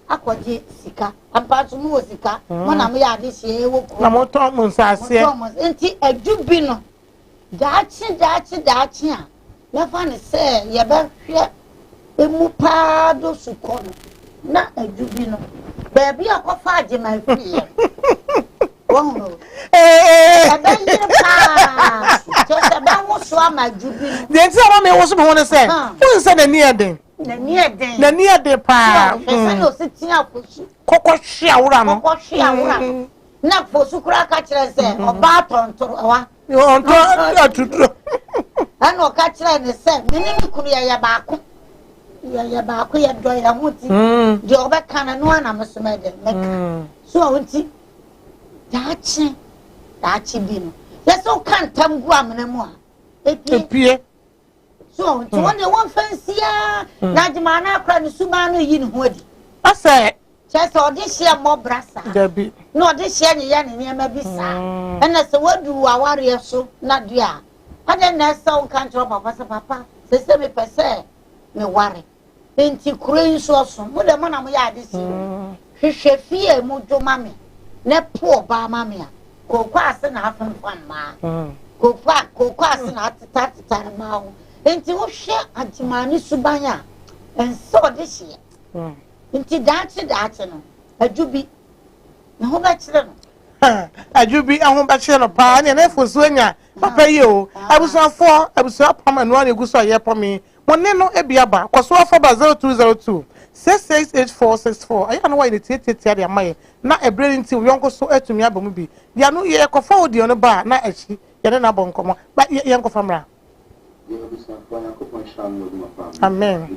akwaje sika ampatu mu sika mo na mo ya de hie wo ko na mo to mo nsase enti adubi no dachi a me fa ne se ye ba hwe emu pa do sukono na adubi no baby akofa age my free wono aba yire pa so se ba wo so ama adubi de nti ama me wo so mo ne se fun se na ni eden pa se no se tia afosu kokko hwe awura no na fosu kura ka kire se oba tontoro wa onto atutu ano ka kire ne se mini mi kunu ya baako ya do ya huti de oba kana no ana mesomede meka so wonti dachi bi no yeso kan tamgu amene mu a epie so wonti won fansia na jima na akra ne suma no yi ne ho adi ase chese odi hye mo brasa dabi no odi hye ne ya ne niam bi sa ena se wadu aware so na dua ade na so kan tro papa se me pese me ware enti kuro nso so mo de mo na mo ya ade si hwehwe fie mo dwoma me ne po ba ma me a kokwa ase na afem ma kokwa ase na atata ma ho enti wo hwe adimani subanya enso de hye enti dachi no ajubi na ho ba kire no ajubi ahun ba kire no pa ne na fosu anya papa yi o abusafo pam anu an eguso aye pami monne no ebia ba kwaso afo ba 0202 668464 aya no wa ni tietia de amaye na ebre nti yonko so atumi abamu bi ya no ye kofa odi no ba na achi ye na bonkomo ba ye nkofa mra amen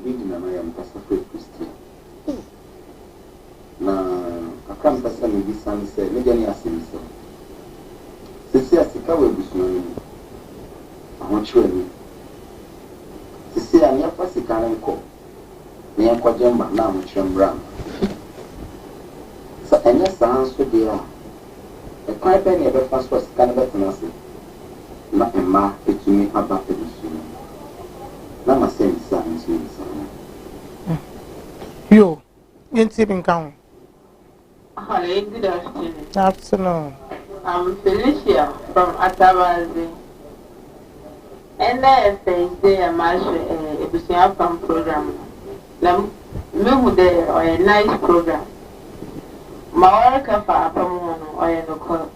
na akampa sa me bisanse me gani asimse sisi asika we busunani ahonchweni sisi anya fasika nko ne akwagemba na ahonchembra sa enya sanso dia e kwai pe ne be fasika sika ne betenase na emma etumi aba ebusunani na masensa nso yo yenti binkan. Hi, good afternoon. Afternoon. I'm Felicia from Atabazi. And then Thursday, I'm actually a Busia Farm program. Now, maybe there or a nice program. My work for a promotion or a local.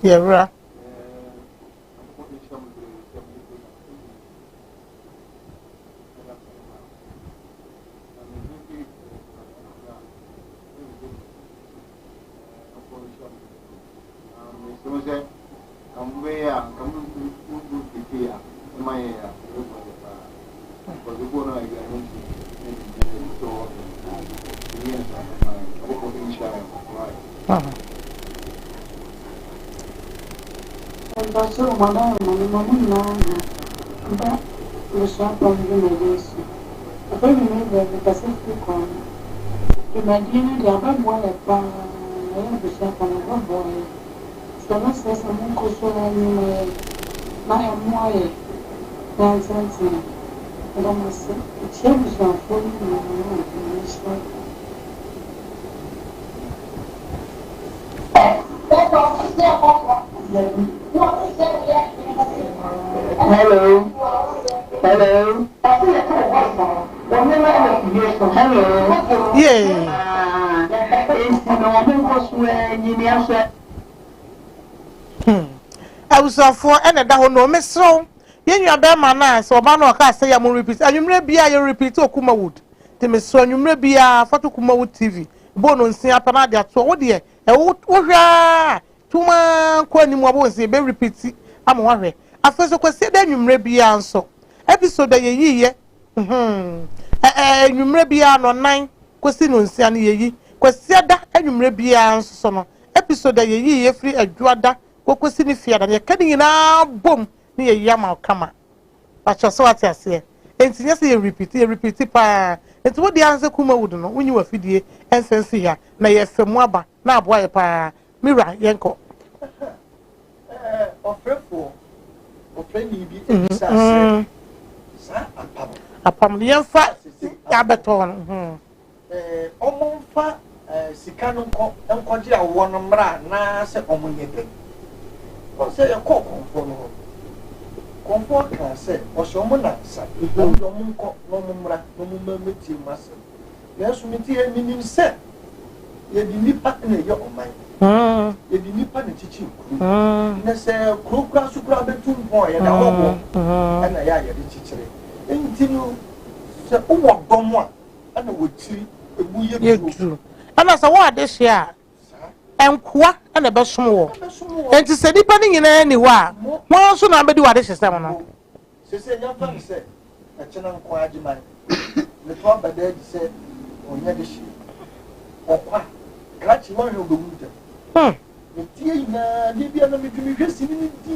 Yeah, right. Hello. Hello. Hello. Yeah. Abusafo ene da ho no mesro yenwa be ma na so ba na ka say ya mo repeat anwumre bia ye repeat okuma wood te mesro anwumre bia foto kuma wood tv bo no nsia pa na de ato wo de e wo hwa tuma ko ani mo bo nsia be repeat ama wa hwe afeso kwese da anwumre bia nso episode ye yiye anwumre bia no 9 kwese no nsia ne ye yi kwese da anwumre bia nso so no episode ye yiye free adwada kokosi ni fiada ne kani na bom ni ye yama kama bacho so ati ase enti se ye repeat pa enti wo di anse kuma wudu no wunyi wa fidie ensense ya na ye femu aba na aboa ye pa mira yenko ofrefo ofreni bi ebisa ase sa apam yenfa ya beton omomfa sika no nkoje awo no mra na se omunyebe se ya ko konfo no konfo ka se o so mo na sa o mo nko no mo mra no mo mameti mase yesu meti e minim se ye di nipa na ye oman ye di nipa na chichi kru na se kru kra su kra betum po ye na hobo na ya ye di chichire enti no se o wo domo a na wo chiri ebu ye dru ana sa wa de hia enkoa na be som wo enti se nipa ni nyina ni wa won so na be di wa de system no se nya fa se a chena nko ajiman le to abada di se onya de shi okwa krachi mo ho bewu de tie na de bia na metumi hwesi ni di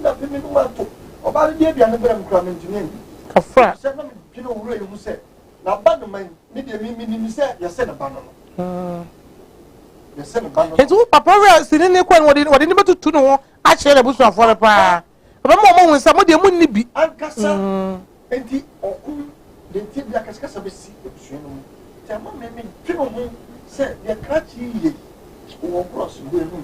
na pe me no mato oba de bia na bra mkra mentumi kafra se na me pino wuro e mu se na ba no man me de mi say ya se na ba no ya se na ba no etu papa we sini ne kwa wodi ne betutu no ho a chere na busu afore pa ba mo hunsa mo de mu ni bi ankasa enti oku de ti bia kasa be si e busu no ti ama me twino ho se ya krachi ye wo cross we no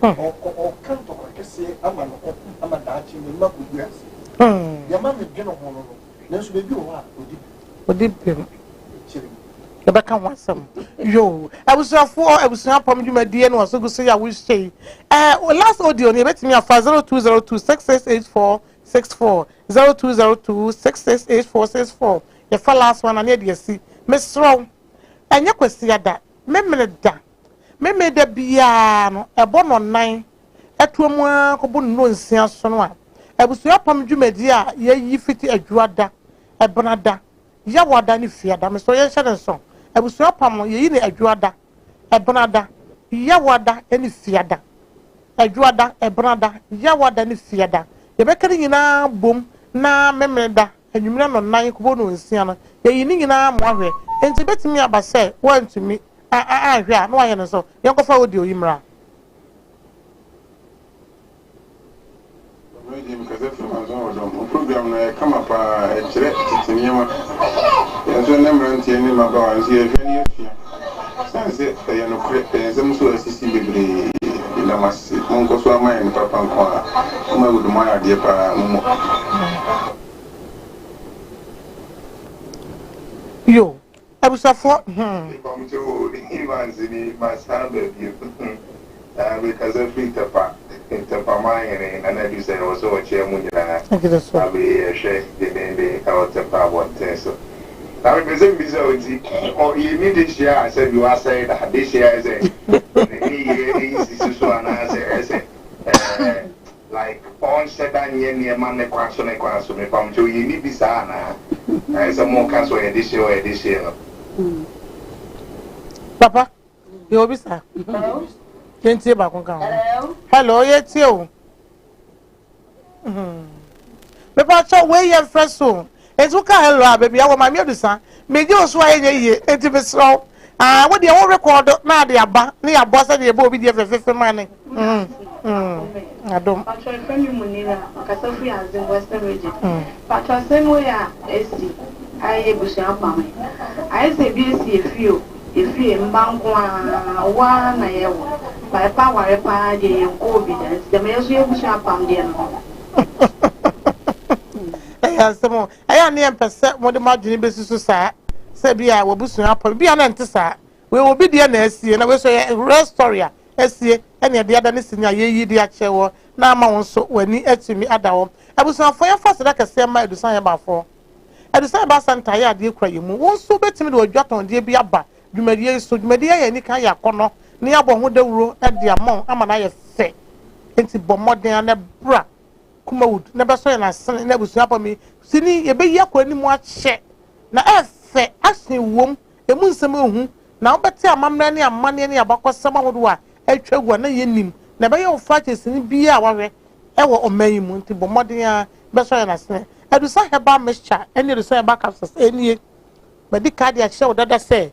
o kanto ko kese ama no ama daachi ni ma ku duase ya ma me twino ho no nanso be bi wo ha odi pem Rebecca Wansam. Yo, I was a 4, I was not from you, my dear, and was so good. Say, I wish say, last audio, you bet me a 0202 668464 0202 668464. Your last one, I need you see, Miss Rowe, and your question that, Memele da, Meme de Biano, a bon on 9, at 2 more, Cobun no sense on one. I was your pom you, my dear, ye fitty a juada, a bonada, Yawada, if you are, Miss Royal Shadow song. I was so pam ye ni adwada e bonada yawada eni fiada adwada e bonada yawada ni fiada ye bekari nyina bom na memeda anwumira no nan ko no nsia no ye ni nyina mo ahwe enti betimi abase wantumi ahwe a no aye no so ye nkofa odi oyimra program na kama pa chere titiniema yanzu na mranti ni mabawa nsi efeni efia sanse ya no kre nzemu asisi bebre ila masi monko so ama ni papa nko kuma gudu ma de pa mumo yo abusafo pamjo imanzi ni masamba bi because of Peter Pa Interpamine and I say also a chairman. I'll be a shake the out the power test. Now, if it's busy, or you need this year, I said you are saying that this year is a like on Sedan near Monday Quanson and Quanson, if I'm sure you need Bisana as a more cancel edition or edition. Papa, you'll be sir. Kentie ba kon kan. Hello, yeti o. Me pa cho we ye fresh so. Etu ka hello baby, awo ma mi odusan. Me je oso aye ye, enti be so. Ah, we dey won record na dey aba, na ya boss dey be obi dey fefe man. Adom. Pacho friend mu ni na, akasa free as in Western region. Pacho same way a esi. Aye busu apam. Aye se bi esi efio. Efie mbango wa na yewo. By power pa de confidence the measure you apam de no asemo aya ne empese mo de madwene besusu saa se bia wo busu apam bia na nte saa we obi de na asie na we so restoria asie ene de ada ne sinya ye yi de achewo na ama won so wani atumi adawo abusu afo ya fase da kase ma edusan ya bafo edusan ba santa ya de kura yimu won so betimi de odwaton de bia ba dwumadiye so dwumadiye ya ni kan ya kono ni abo ho dawuro e de amon ama na ye fe enti bomoden na bra kuma wood na be so ya na sen na busu apa mi sini ye be yi akwa ni mu ache na e fe asen wom emu nsem ehu na obete amamra ni amane ni abakosam ahodo a atwagwa na ye nim na be ye ofa chesini bi a wawe e wo oman mu enti bomoden a be so ya na sen edusa heba mixture eni edusa heba capsules enie medical dia che odada se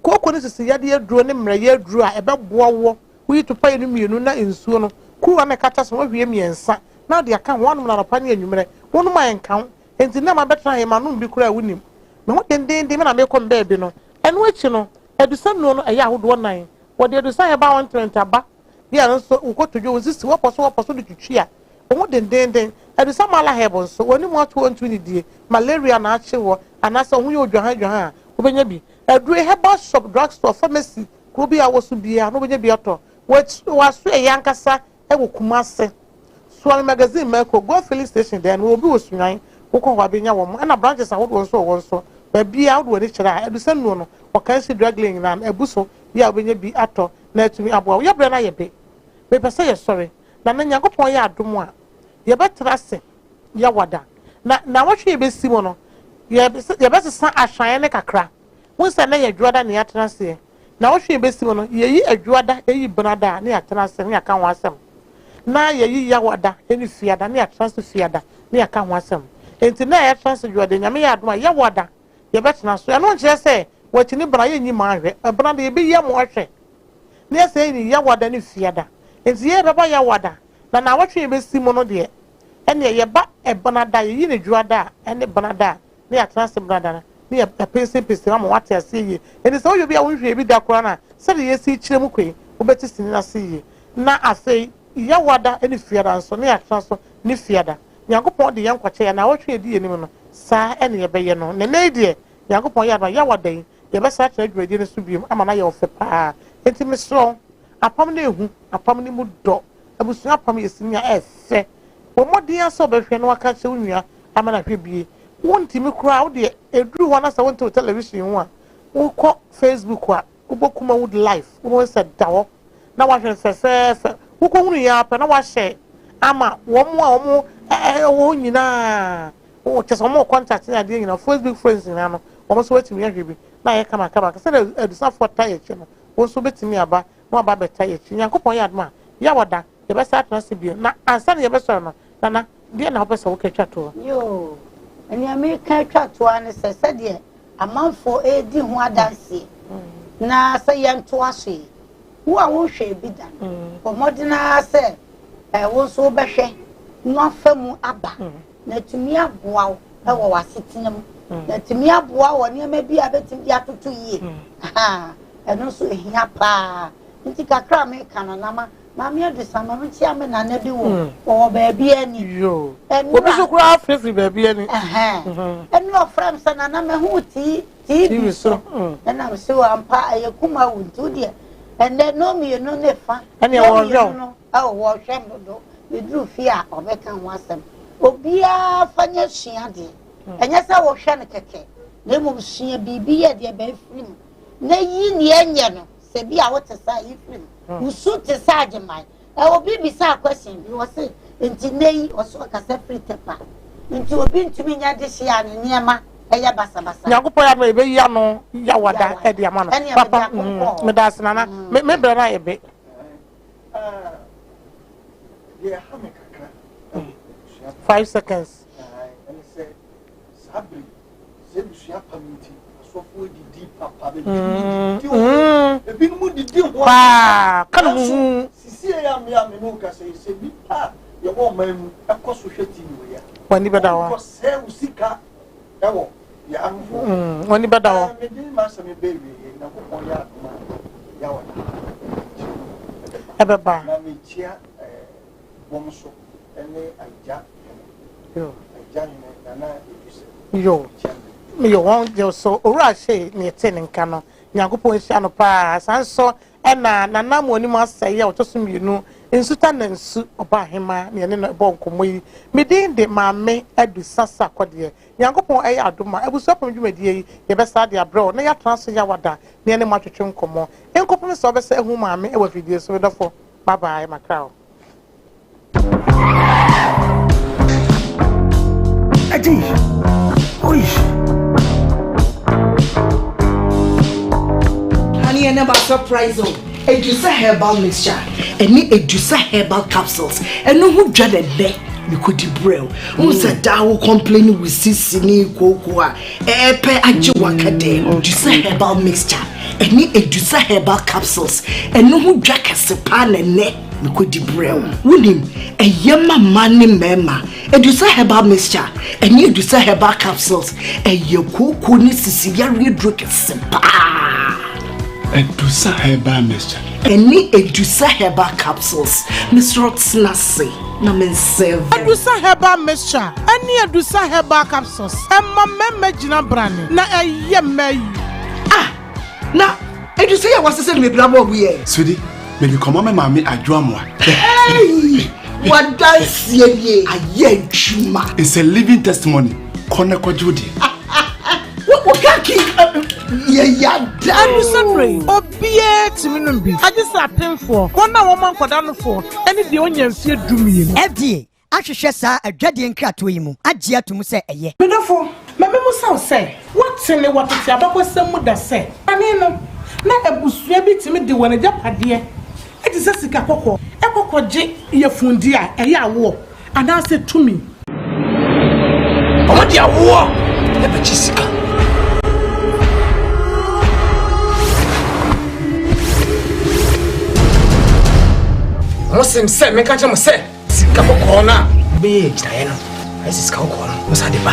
koko ne sisi yade aduro ne mra ye aduro a ebe boawo wi to pa enu mienu na ensuo no kuwa na kata so hwie miensa na de aka wonum na ropa ne anwumre wonum ayenkan enti na ma betra he ma no bi kura wunim me ho denden me na me kom baabi no enu achi no edusa no no eya ahodo nan wo de edusa he ba 120 aba bia no so ukotodwo wonsisi woposo de twitwi a wo denden edusa mala hebo so woni mo ato ontu ni die malaria na achi wo anasa ho ye odwahan obenya bi adure herbal shop drugstore pharmacy ko bi a wosu bia no obenya bi ato wasu eyankasa ewo kumase Swami magazine meko go filling station then we obi osunyan wo ko wa benya wo na branches a wo so ba bia wo ni kira edusa no no o kan si drug lane na ebuso bia obenya bi ato na atumi aboa wo bra na ye be me pese ye sorry na nyankopon ya adom a ye betra se ye wada na wo hwe be si mo no ye be san ahwan ne kakra won se na ye dwada ne atena se na wo hwe be si mo no ye yi adwada eyi brada ne atena se ne aka ho asem na ye yi ya wada eni fiada ne atena se fiada ne aka ho asem enti na ye atena se dwada nyame ya adom a ye wada ye betena so ya no nche se watini bra ye nyima ahwe bra de be ye mo ahwe ne se ni ya wada ne fiada enti ye baba ya wada na watwe be si mo no de ene ye ba e banada ye ne juada ene banada ne ya transe banada ne ya pese ma wate ase ye enti se oyo bi a wonhwe bi da kora na se de ye si kire mu kwe obeti sini na se ye na afei ya wada ene fiada nso ne ya transo ne fiada Yankopon de yankwache ya na watwe di enim no saa ene ye beye no ne ne de Yankopon ya ba ya wada yi ye be saa tradwedi ne so biom ama na ye ofe pa enti mesro apam na ehu apam ni mu do abusu apam ye sinya efe wo modin aso be hwe no aka che unua ama na hwe bie wonti me kura wo de eduru ho na sa wonto television ho a wo ko Facebook a wo bokuma wood life wo se dawo na wa hwe fefe wo ko hunu ya pa na wa hye ama wo mo wo nyina wo cheso mo contact na de nyina Facebook friends na no wo so wetimi ahwe bi na ye kama ka se edusa for tie che no wo so betimi aba na aba beta ye chi Yankopon ya adma ya wada ye be sa trans bi na ansa na ye be so no na de na ho pese wo ketwa to yo ani America twa to an se de amanfo edi ho adanse na se ye nto ahwe wo a wo hwe bi da o modina se wo so be hwe no afamu aba na tumi aboa wo e wo wasetenam na tumi aboa wo ne ma bi abetimi atoto yie eno so ehia pa nti kakra me kana na ma me adesa ma nti ame na na bi wo o ba bia ni yo obi so kura free ba bia ni eno from sana na me hu ti so na so ampa ayekuma wuntu de and then no me no ne fa ene wo yo wo hwem do we do fear obeka ho asem obia fanya hia de enya sa wo hwe ne keke na mo hia bibi ye de ba firi na yi ni enye no se bi a wote sa yi firi usu te sa agemai obi bi sa question bi wo se enti nei o so ka se free tepa enti obi ntumi nya de hia ne niema eya basa Yankopon ya me be ya no ya wada e de ama no papa me da asena na me bra na ye be ya hame kakra 5 seconds and say sabri se busia pamiti asofo di papa be ebi mu di ho pa kan mu sisi ya me no ka se bi pa ye wo mamu ekoso hweti ni ya wani beda wa ko se usika ewo ya amfo wani beda wa me di ma se me baby na ko pon ya ma ya wa ebeba na me chia bomso ene aja yo aja ni na eduse yo me yo won je so ora she ni ete nka no Yankopon hia no pa sanso ena nana mo ni mo aseye o to so mienu ensuta na nsu oba hema ne ne no bonkomo yi medin de maame adu sasa kode Yankopon eye adoma abusu apam dwumadie yi ye be sa de abro na ya transfer ya wada ne ne matwetwe nkomo enkopom so be sa hu maame e wa video so dofo bye bye makrao Adi oi honey never surprise oh Edusa herbal mixture any Edusa herbal capsules and no who dread de you could brew unsa dawo complain with sisini kokwa epe aji wakade Edusa herbal mixture any Edusa herbal capsules and no who drag sepa ne you could brew wunim eyema mani mema Edusa herbal mixture any Edusa herbal capsules eyekoko ni sisi yare drug sepa Edusa herbal mixture. Any Edusa herbal capsules. Mr. Rotsnasi. Na mensev. Edusa herbal mixture. Any Edusa herbal capsules. Emma memme jina brand. Na eye me. Ah. Na Edusa ya wase se me brabo we. Sweetie, me bi komo me mami adwoamwa. Hey. What dance ye aye juma. It's a living testimony. Kone kwajudi. What kaki ya danu senre obie timinum bi agisa penfo wona woman kwadano fo ene de onya mfie dumie FDA ahwehwe sa adwade nkrato yi mu agye atum se eye medofo mememu saw se watene watete abakosam mu da se ani no na abusua bi timi de wona japade edi se sika kokko ekokoje yefundi a eye awo ana se tumi omodi awo e be chisika mo sem se me ka che mo se sika kokoro na be gyinaye no ai sika kokoro no mo sa de ba